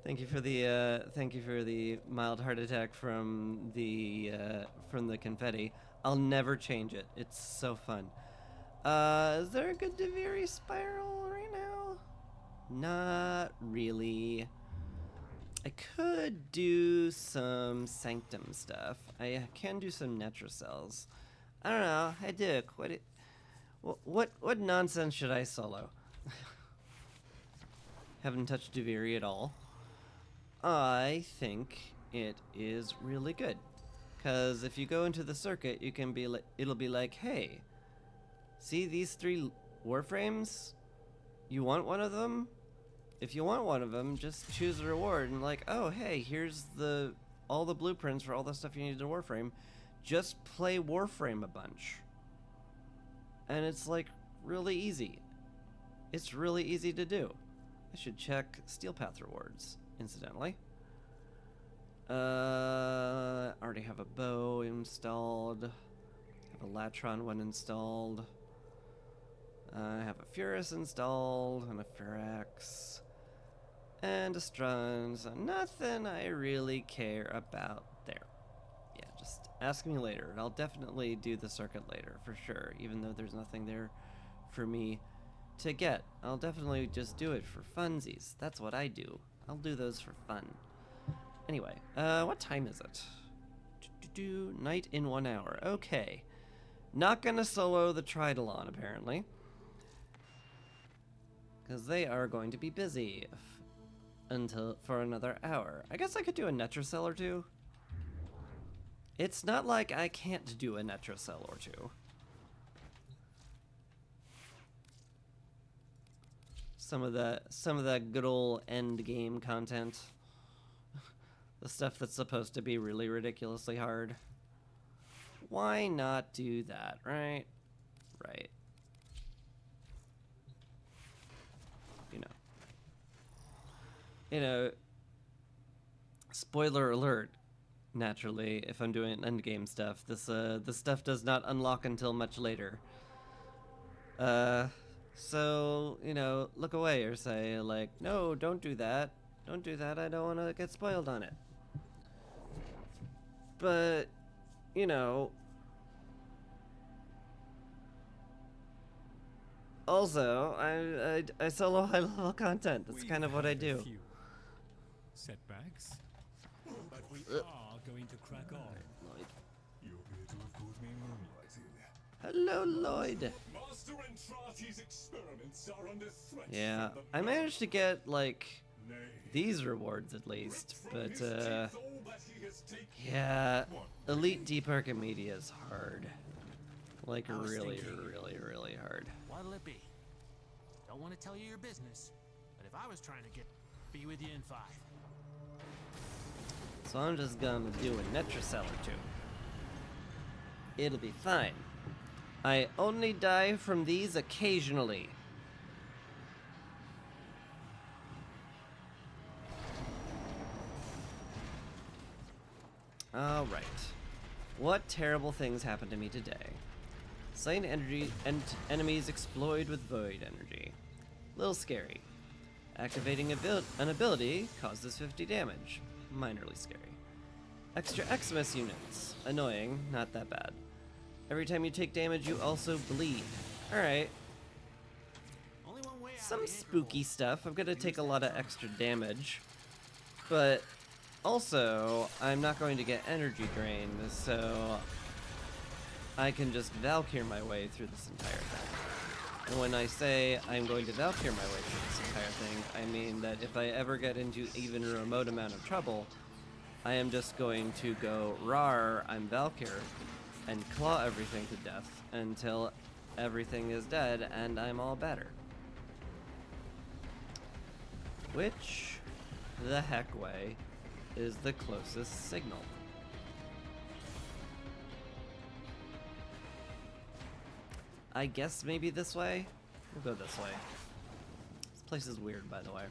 Thank you for the mild heart attack from the confetti. I'll never change it. It's so fun. Is there a good Duviri spiral right now? Not really. I could do some Sanctum stuff. I can do some Netracells. I don't know. Hey, Duke, what nonsense should I solo? Haven't touched Duviri at all. I think it is really good. Because if you go into the circuit, you can be like, it'll be like, hey, see these 3 Warframes? You want one of them? If you want one of them, just choose a reward and like, oh, hey, here's all the blueprints for all the stuff you need in Warframe. Just play Warframe a bunch. And it's like really easy. It's really easy to do. I should check Steel Path rewards, incidentally. Already have a bow installed. Have a Latron one installed. I have a Furus installed and a Furax. And a Strun, so nothing I really care about there. Yeah, just ask me later. I'll definitely do the circuit later, for sure, even though there's nothing there for me to get. I'll definitely just do it for funsies. That's what I do. I'll do those for fun. Anyway, what time is it? Night in 1 hour. Okay. Not gonna solo the Tridalon, apparently. Because they are going to be busy for another hour. I guess I could do a Netracell or 2. It's not like I can't do a Netracell or 2. Some of that good old end game content. The stuff that's supposed to be really ridiculously hard. Why not do that, right? Right. You know, spoiler alert, naturally, if I'm doing endgame stuff, this stuff does not unlock until much later. So, you know, look away or say, like, no, don't do that. Don't do that, I don't want to get spoiled on it. But, you know, also, I solo high-level content. That's kind of what I do. Setbacks, but we are going to crack on. Lloyd. You appear to have caught me moonlighting. Hello, Lloyd. Master Entrati's experiments are under threat. Yeah, from the I managed to get, like, Nay, these rewards at least, from but, his teeth all that he has taken. yeah, Elite Deep Archimedia is hard. Like, I was really, thinking- really, really hard. What'll it be? Don't want to tell you your business, but if I was trying to be with you in 5. So I'm just gonna do a Netracell or 2. It'll be fine. I only die from these occasionally. Alright. What terrible things happened to me today? Slain energy and enemies explode with void energy. Little scary. Activating an ability causes 50 damage. Minorly scary. Extra Xmas units. Annoying, not that bad. Every time you take damage, you also bleed. Alright. Only one way out Some of the spooky stuff. I'm gonna take a lot of extra damage. But also, I'm not going to get energy drain, so I can just Valkyr my way through this entire thing. And when I say I'm going to Valkyr my way through this entire thing, I mean that if I ever get into even a remote amount of trouble, I am just going to go rawr, I'm Valkyr, and claw everything to death until everything is dead and I'm all better. Which the heck way is the closest signal? I guess maybe this way? We'll go this way. This place is weird, by the way.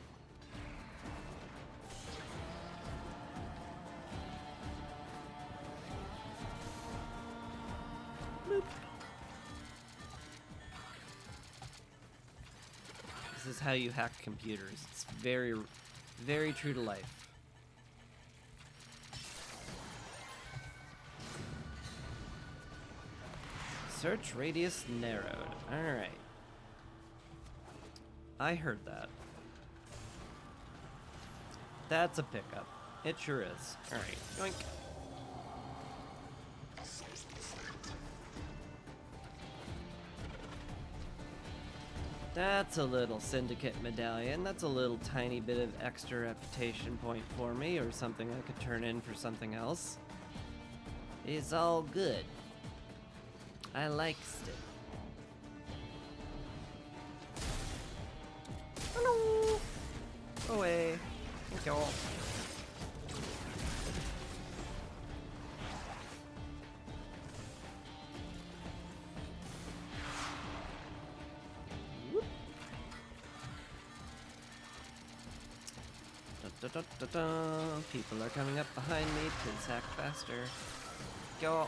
Boop. This is how you hack computers. It's very, very true to life. Search radius narrowed. Alright. I heard that. That's a pickup. It sure is. Alright, yoink. That's a little syndicate medallion. That's a little tiny bit of extra reputation point for me, or something I could turn in for something else. It's all good. I likes it. Hello. Go away. Thank you all. People are coming up behind me. Please hack faster. Go.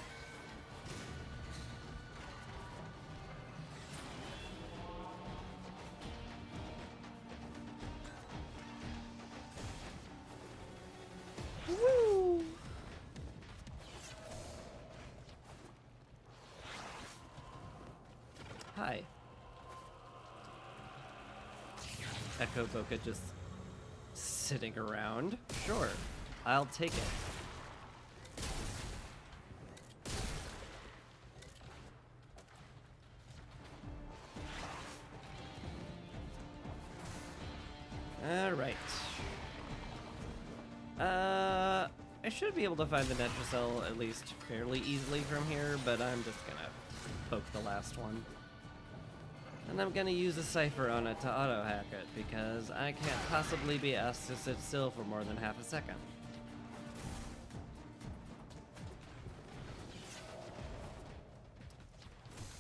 Woo! Hi. Echo Boca just sitting around. Sure, I'll take it. All right. I should be able to find the Netracell at least fairly easily from here, but I'm just gonna poke the last one. And I'm gonna use a cipher on it to auto-hack it, because I can't possibly be asked to sit still for more than half a second.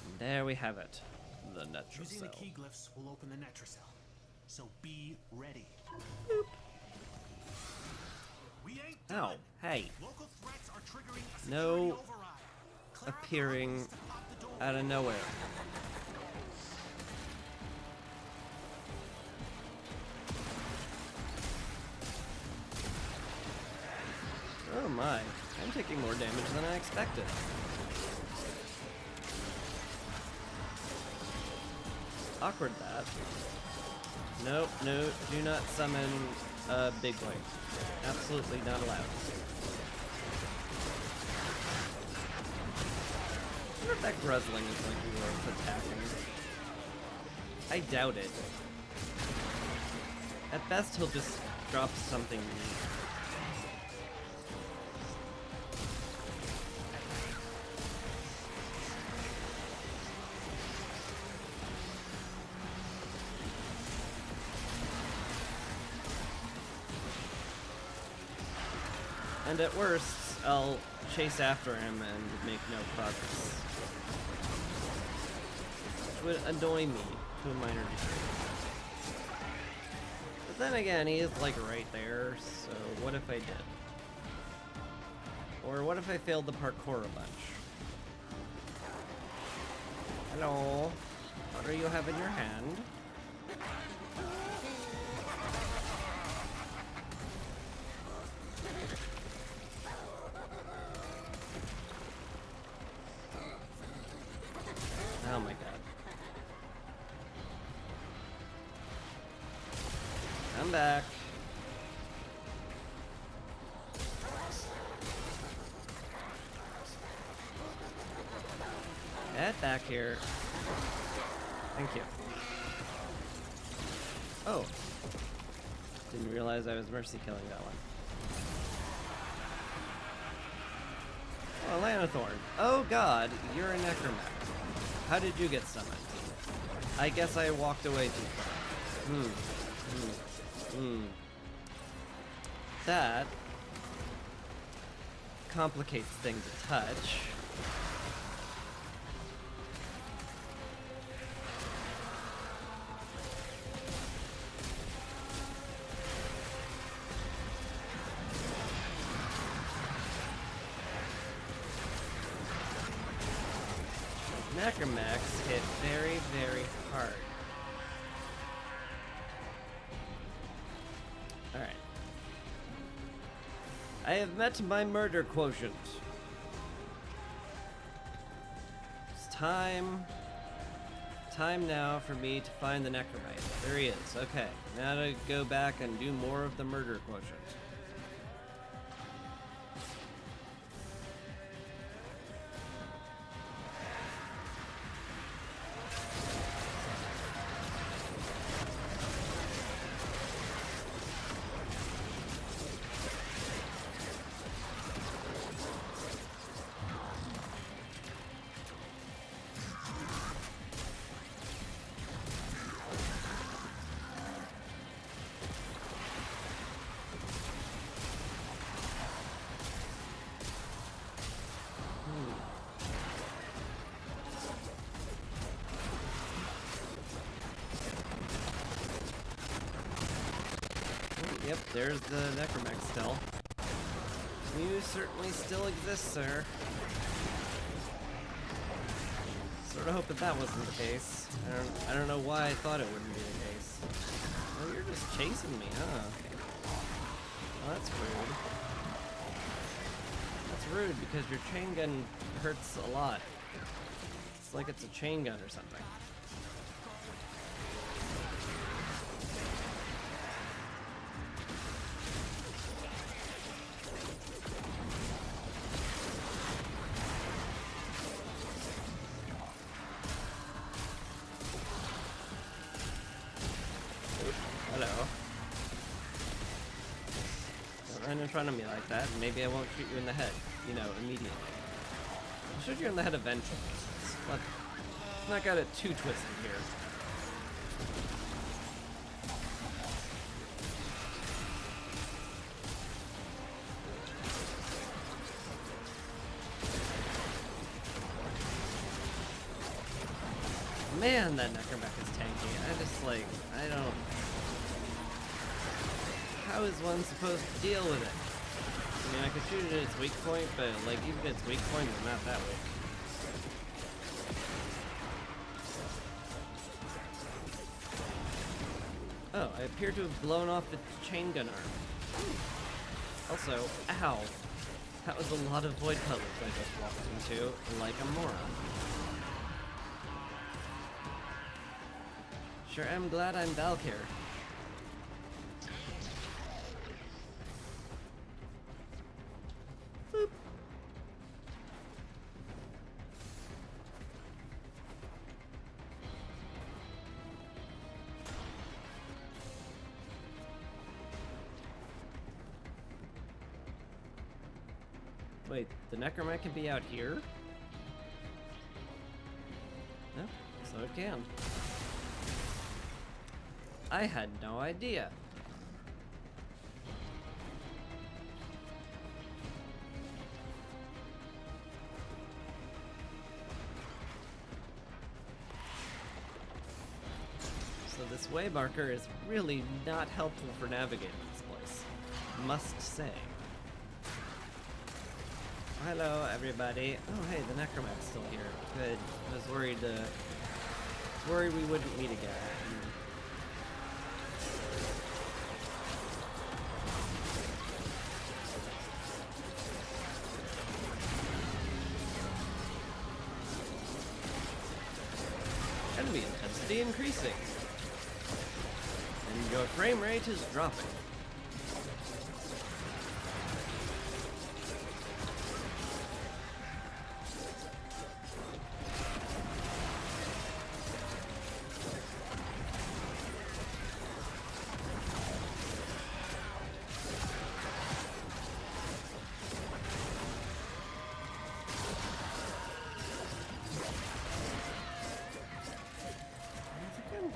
And there we have it. The Using the Netracell. key glyphs will open the Netracell. So be ready. Boop. We ain't Ow. done. Hey. Local threats are triggering a No security override. Clear out the appearing hallways to pop the door. out of nowhere. Oh my, I'm taking more damage than I expected. Awkward that. Nope, no, do not summon a big boy. Absolutely not allowed. I wonder if that Gruzzling is like worth attacking. I doubt it. At best, he'll just drop something neat. And at worst, I'll chase after him and make no progress. Which would annoy me to a minor degree. But then again, he is like right there, so what if I did? Or what if I failed the parkour a bunch? Hello? What do you have in your hand? Oh my god. Come back. Get back here. Thank you. Oh. Didn't realize I was mercy killing that one. Oh, Lanathorn. Oh god, you're a necromancer. How did you get summoned? I guess I walked away too far. That complicates things a touch. Necromax hit very, very hard. Alright. I have met my murder quotient. It's time time now for me to find the Necromite. There he is. Okay, now to go back and do more of the murder quotient. Yep, there's the Necromech still. You certainly still exist, sir. Sort of hoping that wasn't the case. I don't know why I thought it wouldn't be the case. Oh, you're just chasing me, huh? Well, that's rude. That's rude because your chain gun hurts a lot. It's like it's a chain gun or something. Hello. Don't run in front of me like that, and maybe I won't shoot you in the head, you know, immediately. I'll shoot you in the head eventually. Let's not got it too twisted here. Man, that Necromech is tanky. I don't... How is one supposed to deal with it? I mean, I could shoot it at its weak point, but, like, even at its weak point, it's not that weak. Oh, I appear to have blown off the chain gun arm. Also, ow. That was a lot of void puddles I just walked into, like a moron. Sure am glad I'm Valkyr. Boop. Wait, the Necromech can be out here? No, so it can. I had no idea. So this way marker is really not helpful for navigating this place, must say. Hello, everybody. Oh, hey, the Necromech's still here. Good. I was worried we wouldn't meet again. Enemy intensity increasing. And your frame rate is dropping.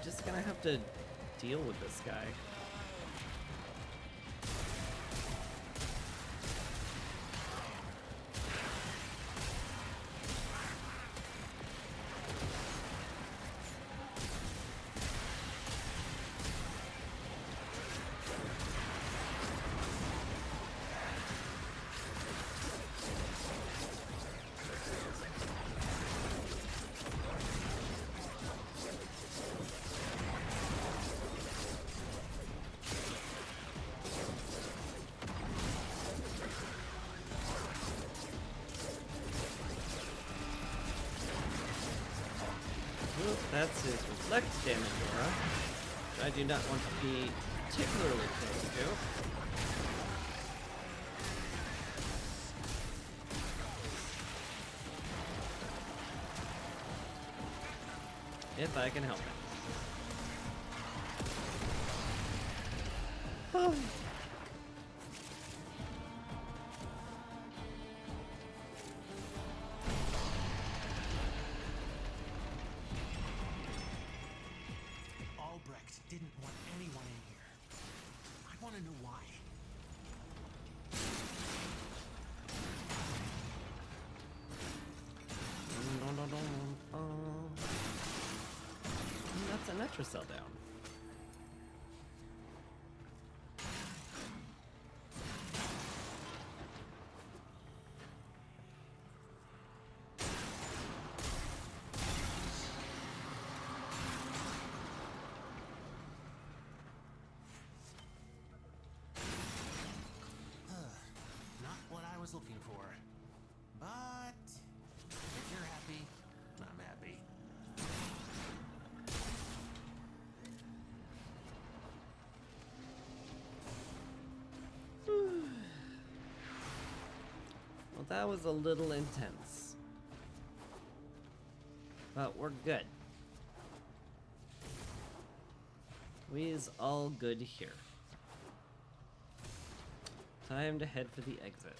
Just gonna have to deal with this guy. Oop, that's his reflect damage aura, which I do not want to be particularly close to. If I can help it. Oh. Albrecht didn't want anyone in here. I want to know why. That's a Netracell down. Not what I was looking for. But if you're happy, I'm happy. Well, that was a little intense. But we're good. We is all good here. Time to head for the exit.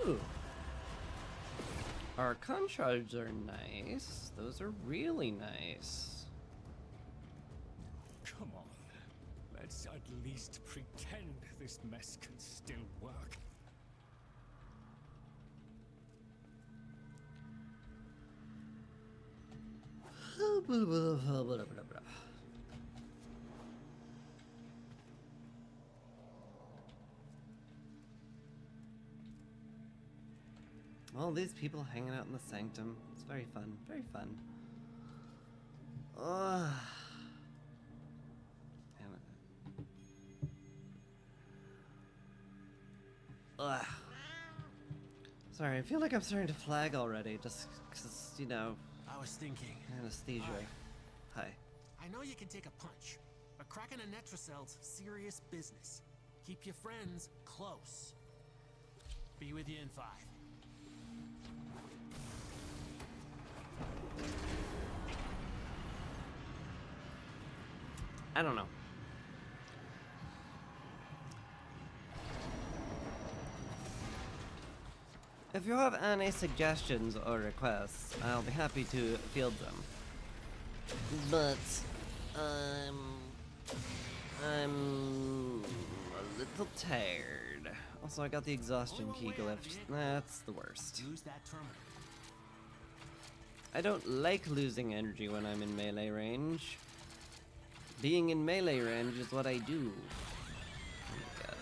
Ooh. Archon shards are nice. Those are really nice. Come on. Let's at least pretend this mess can still work. All these people hanging out in the sanctum. It's very fun. Very fun. Ugh. Damn it. Ugh. Sorry, I feel like I'm starting to flag already, just because, you know, I was thinking. anesthesia. Hi. I know you can take a punch, but cracking a Netracell's serious business. Keep your friends close. Be with you in 5. I don't know. If you have any suggestions or requests, I'll be happy to field them. But, I'm a little tired. Also, I got the exhaustion key glyphed. That's the worst. Use that terminal. I don't like losing energy when I'm in melee range. Being in melee range is what I do. Oh my god.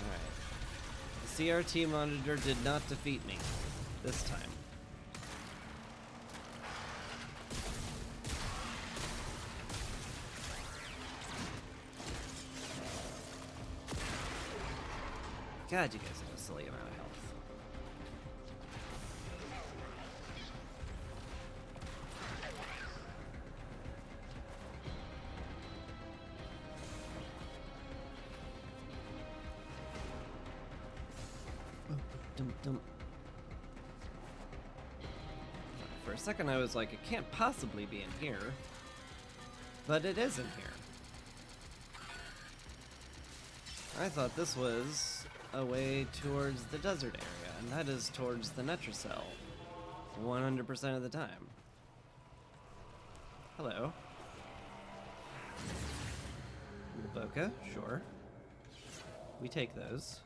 Alright. The CRT monitor did not defeat me this time. God, you guys have a silly amount of health. Dum. For a second I was like, it can't possibly be in here. But it is in here. I thought this was a way towards the desert area, and that is towards the Netracell. 100% of the time. Hello. Boca, sure. We take those.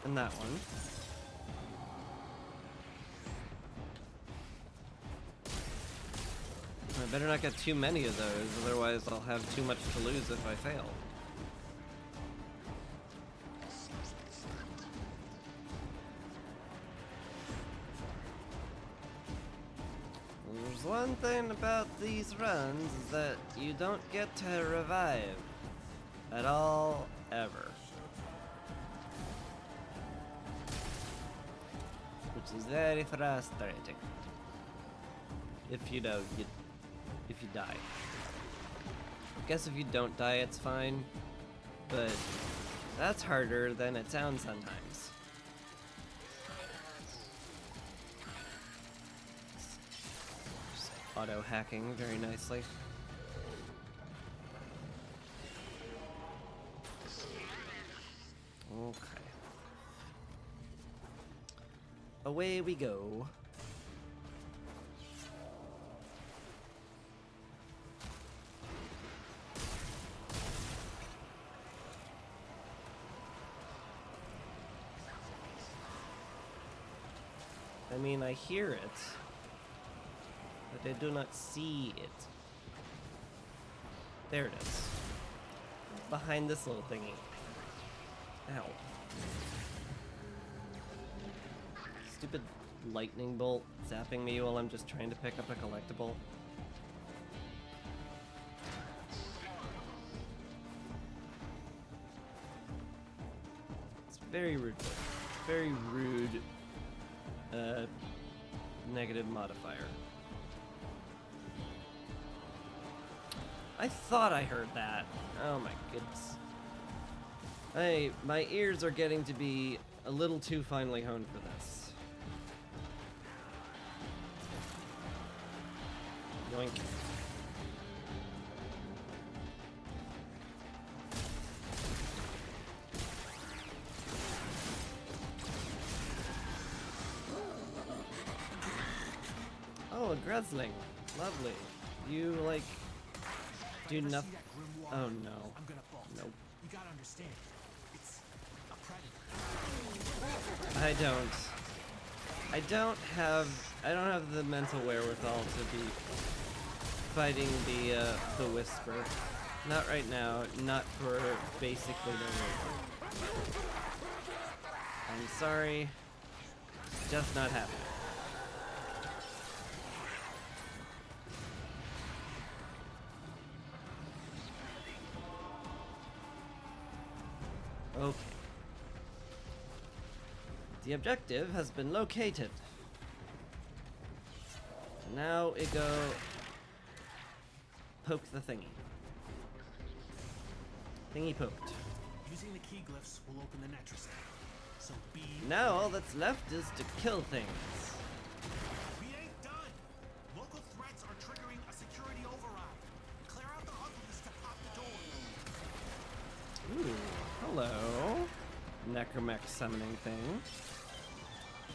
And that one. I better not get too many of those, otherwise I'll have too much to lose if I fail. There's one thing about these runs is that you don't get to revive at all, ever. Which is very frustrating. If you don't get, if you die. I guess if you don't die, it's fine, but that's harder than it sounds sometimes. Just auto-hacking very nicely. Okay. Away we go. I mean, I hear it, but I do not see it. There it is. Behind this little thingy. Ow. Stupid lightning bolt zapping me while I'm just trying to pick up a collectible. It's very rude. Very rude. Negative modifier. I thought I heard that. Oh my goodness. My ears are getting to be a little too finely honed for this. Yoink. Oh, a Gretzling. Lovely. You, like, do nothing. Oh, no. I'm gonna bolt. Nope. You gotta understand. It's a predator. I don't have the mental wherewithal to be fighting the Whisper. Not right now, not for basically no reason. I'm sorry. It's just not happening. Okay. The objective has been located. Now it go poke the thingy. Thingy poked. Using the key glyphs will open the Netracells. So be. Now all that's left is to kill things. We ain't done. Local threats are triggering a security override. Clear out the uglies to pop the door. Ooh, hello. Necromech summoning thing.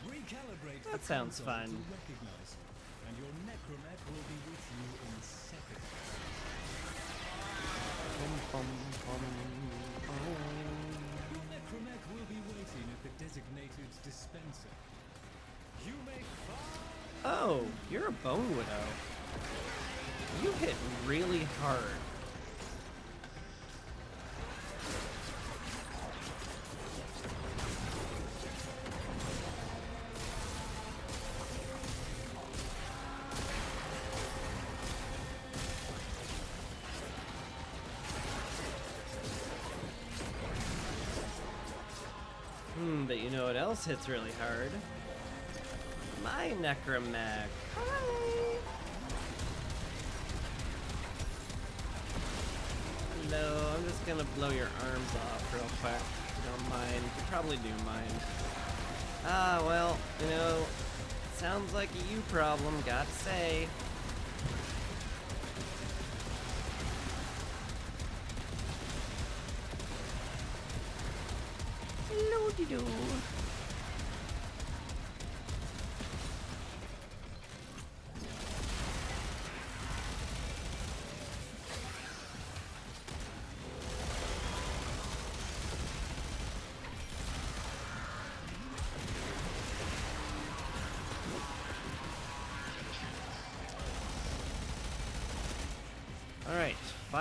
Recalibrate That the sounds console fun. to recognize you, and your necromech will be with you in seconds. Bum, bum, bum, bum. Your necromech will be waiting at the designated dispenser. You may fire. Oh, you're a Bone Widow. You hit really hard. But you know what else hits really hard? My Necromech. Hi! Hello, I'm just gonna blow your arms off real quick. If you don't mind. You probably do mind. Ah, well, you know, sounds like a you problem, gotta say. Hello-de-doo.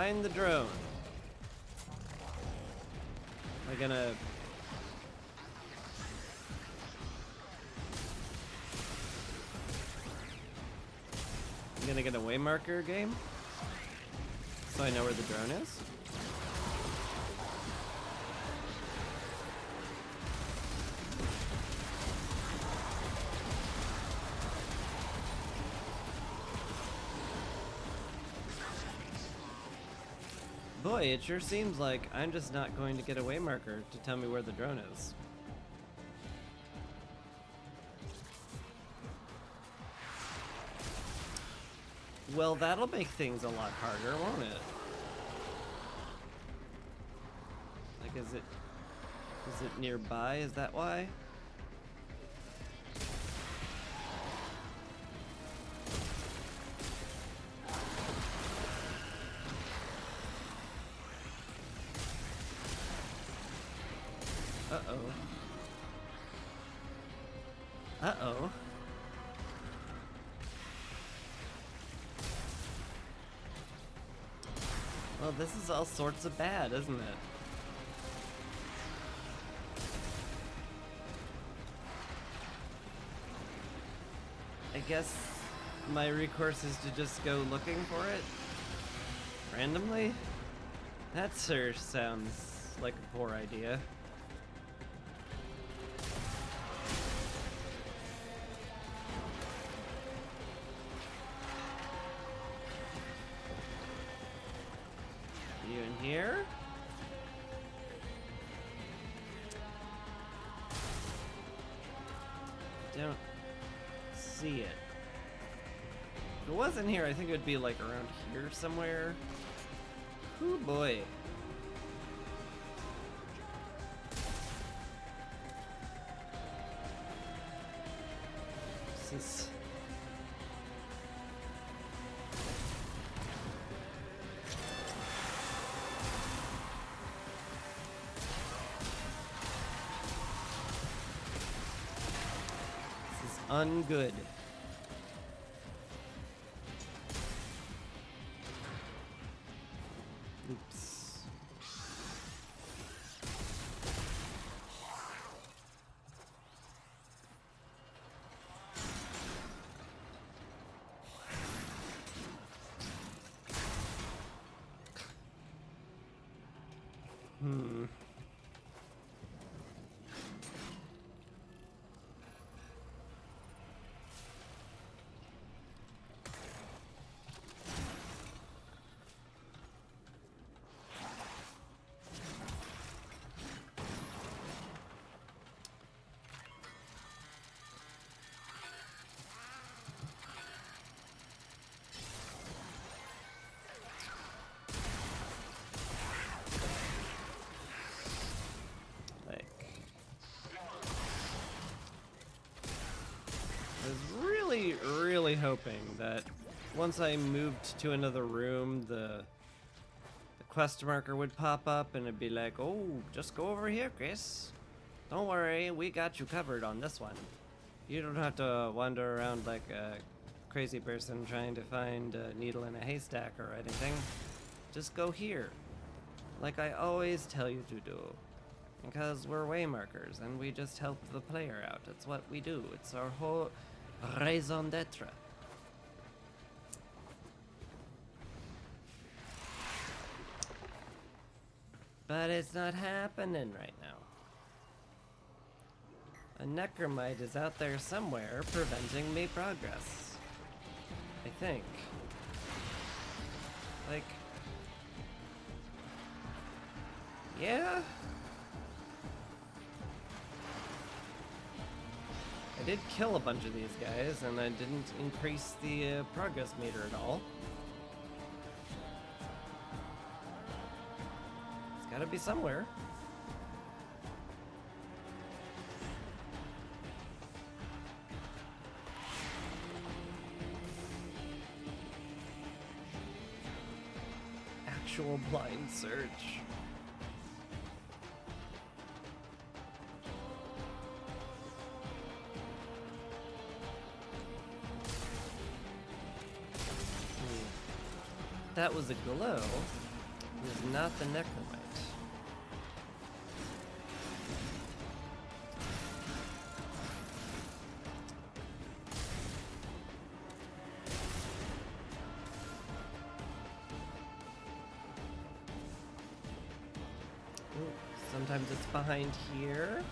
find the drone. Am I gonna... I'm gonna get a waymarker game? So I know where the drone is? Boy, it sure seems like I'm just not going to get a waymarker to tell me where the drone is. Well, that'll make things a lot harder, won't it? Like, is it nearby? Is that why? Uh-oh. Uh-oh. Well, this is all sorts of bad, isn't it? I guess my recourse is to just go looking for it randomly? That sure sounds like a poor idea. You in here? Don't see it. If it wasn't here, I think it would be like around here somewhere. Ooh boy. This is... ungood. Oops. Really hoping that once I moved to another room, the quest marker would pop up and it'd be like, oh, just go over here, Chris. Don't worry, we got you covered on this one. You don't have to wander around like a crazy person trying to find a needle in a haystack or anything. Just go here, like I always tell you to do. Because we're waymarkers and we just help the player out. It's what we do. It's our whole raison d'etre. But it's not happening right now. A necromite is out there somewhere preventing me progress. I think. Like... yeah? I did kill a bunch of these guys, and I didn't increase the progress meter at all. It's gotta be somewhere. Actual blind search. That was a glow. is not the necromite. Ooh, sometimes it's behind here.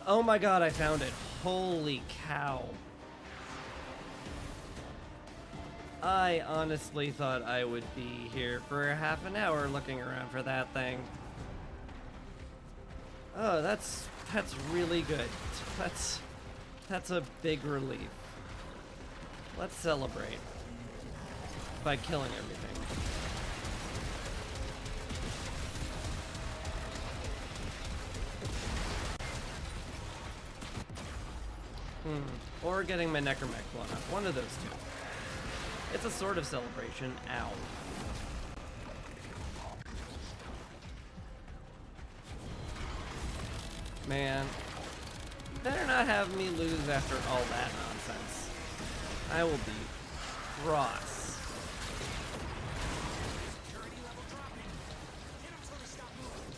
Oh my god, I found it. Holy cow. I honestly thought I would be here for half an hour looking around for that thing. Oh, that's really good. That's a big relief. Let's celebrate by killing everything. Or getting my necromech blown up. One of those two. It's a sort of celebration. Ow. Man. Better not have me lose after all that nonsense. I will be cross. Security level dropping. Hit him till they stop moving.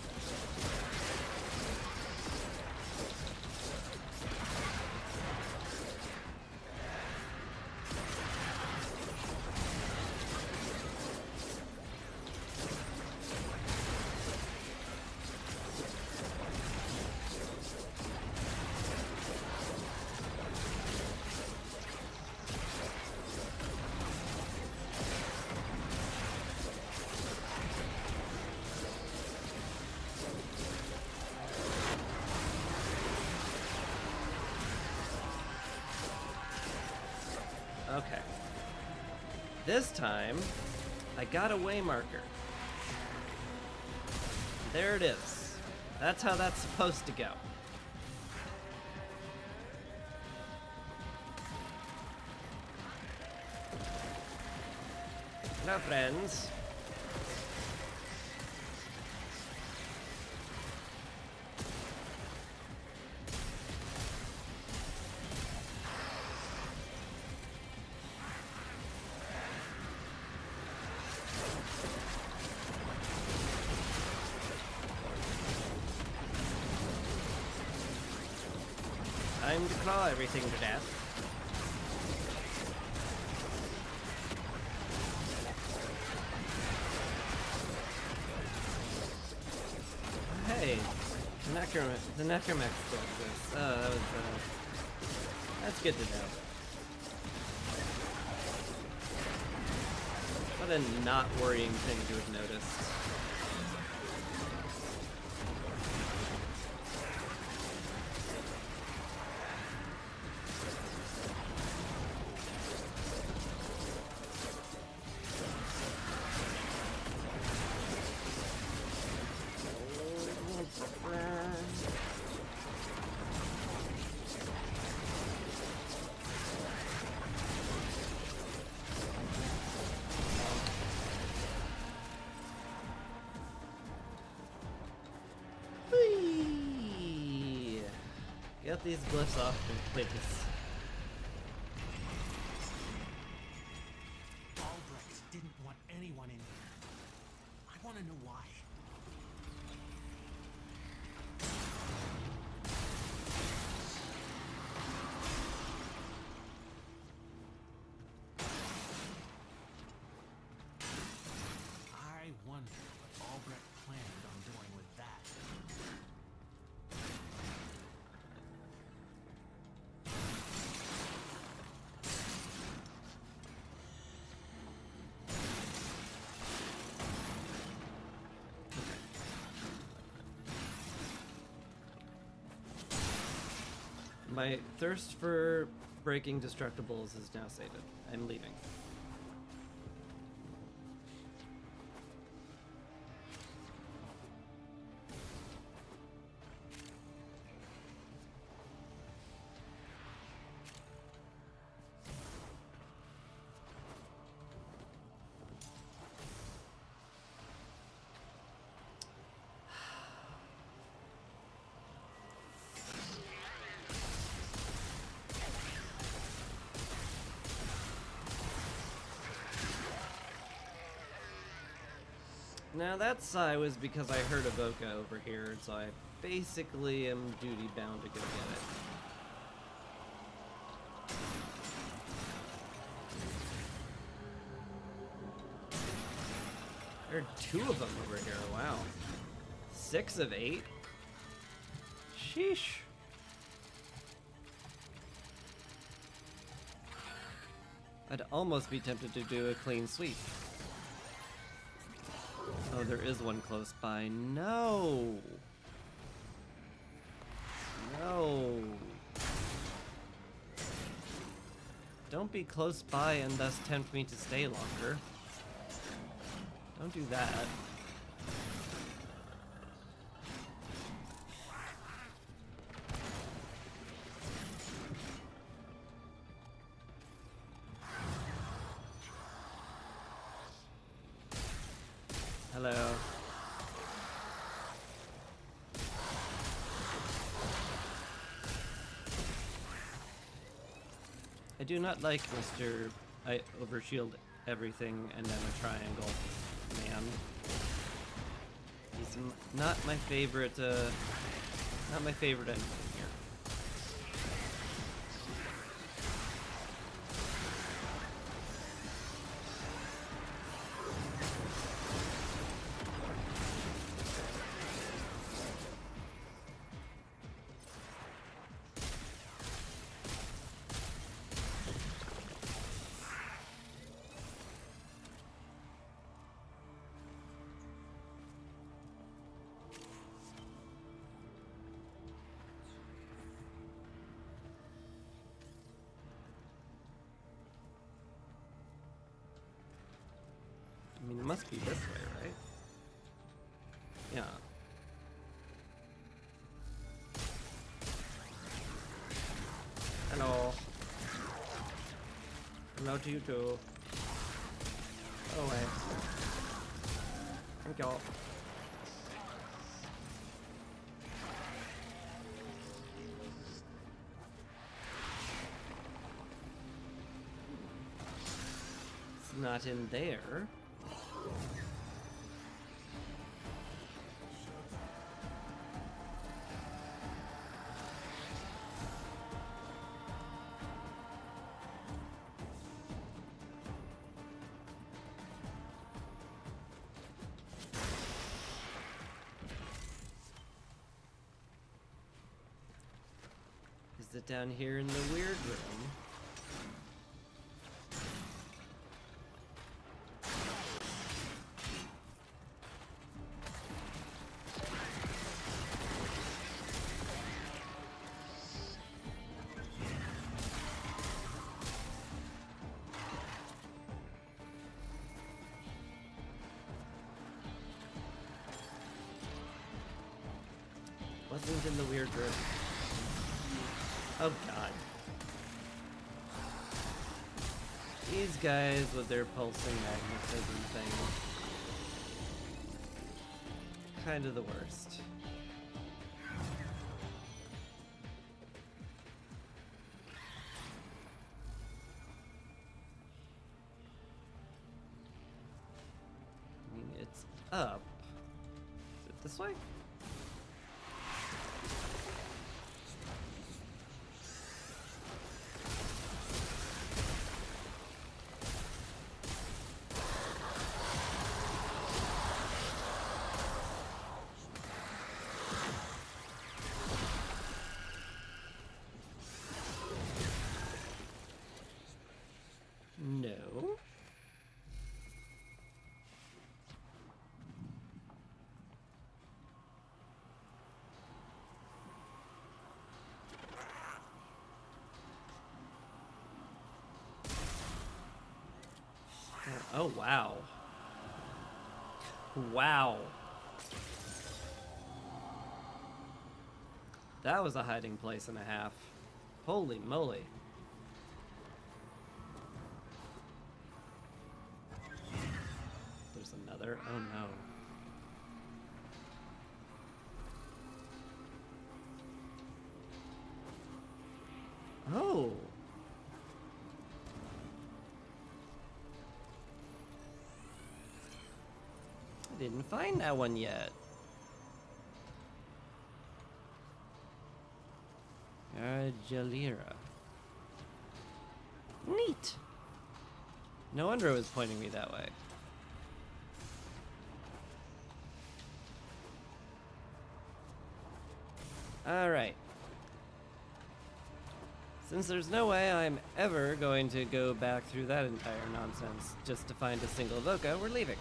Okay. This time, I got a way marker. There it is. That's how that's supposed to go. Hello, friends. Time to claw everything to death. Hey, the necromech still exists. Oh, that was, that's good to know. What a not worrying thing to have noticed. Whee! Get these glyphs off me, please. Albrecht didn't want anyone in here. I want to know why. I wonder what Albrecht planned on doing with that. My thirst for breaking destructibles is now sated. I'm leaving. Now that sigh was because I heard a Boca over here, so I basically am duty bound to go get it. There are 2 of them over here, wow. 6 of 8? Sheesh. I'd almost be tempted to do a clean sweep. Oh, there is one close by. No! No! Don't be close by and thus tempt me to stay longer. Don't do that. Hello. I do not like Mr. I overshield everything and then a triangle man. He's not my favorite enemy here. I mean, it must be this way, right? Yeah. Hello. Hello to you too. Go away. Thank y'all. It's not in there. Is it down here in the weird room? Wasn't in the weird room. Oh god. These guys with their pulsing magnetism thing. Kind of the worst. I mean, it's up. Is it this way? No. Oh, wow. Wow. That was a hiding place and a half. Holy moly. There's another. Oh no. Oh. Didn't find that one yet. Jalira. Neat. No wonder it was pointing me that way. Alright. Since there's no way I'm ever going to go back through that entire nonsense just to find a single Evoca, we're leaving.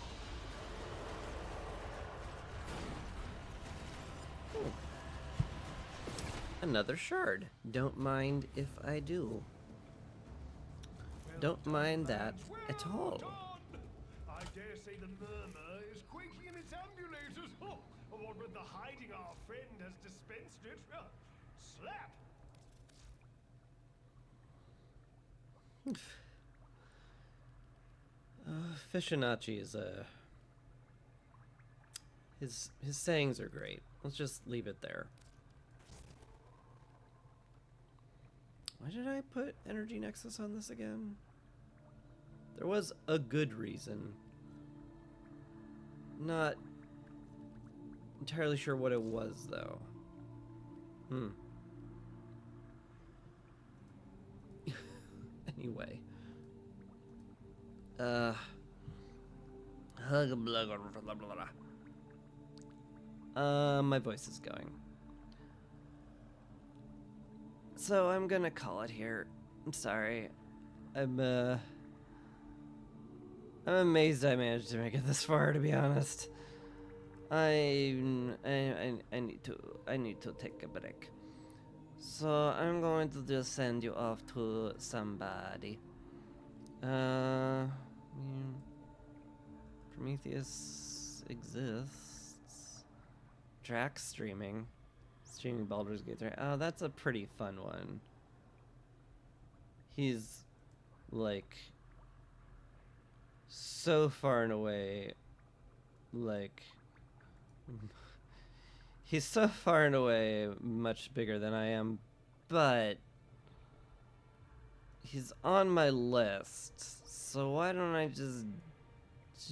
Ooh. Another shard. Don't mind if I do. Don't mind that at all. I dare say the murmur is quaking in its ambulators. Oh, what with the hiding our friend has dispensed it. Slap! Fishinachi is his sayings are great. Let's just leave it there. Why did I put Energy Nexus on this again? There was a good reason. Not entirely sure what it was, though. Anyway. My voice is going. So I'm gonna call it here. I'm sorry. I'm amazed I managed to make it this far, to be honest. I need to take a break. So I'm going to just send you off to somebody. Prometheus exists. Drax streaming Baldur's Gate 3. Oh, that's a pretty fun one. He's like so far and away he's so far and away much bigger than I am, but he's on my list, so why don't I just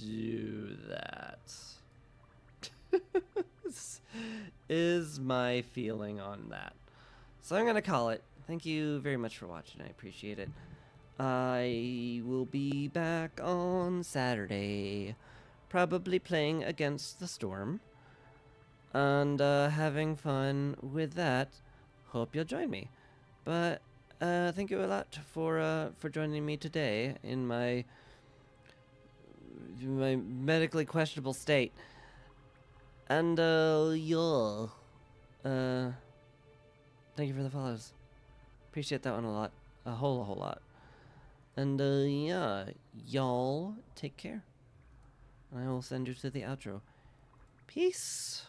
do that? Is my feeling on that. So I'm gonna call it. Thank you very much for watching. I appreciate it. I will be back on Saturday, probably playing Against the Storm and having fun with that. Hope you'll join me. But thank you a lot for joining me today in my medically questionable state. And y'all, thank you for the follows. Appreciate that one a lot, a whole lot. And yeah, y'all take care. I will send you to the outro. Peace.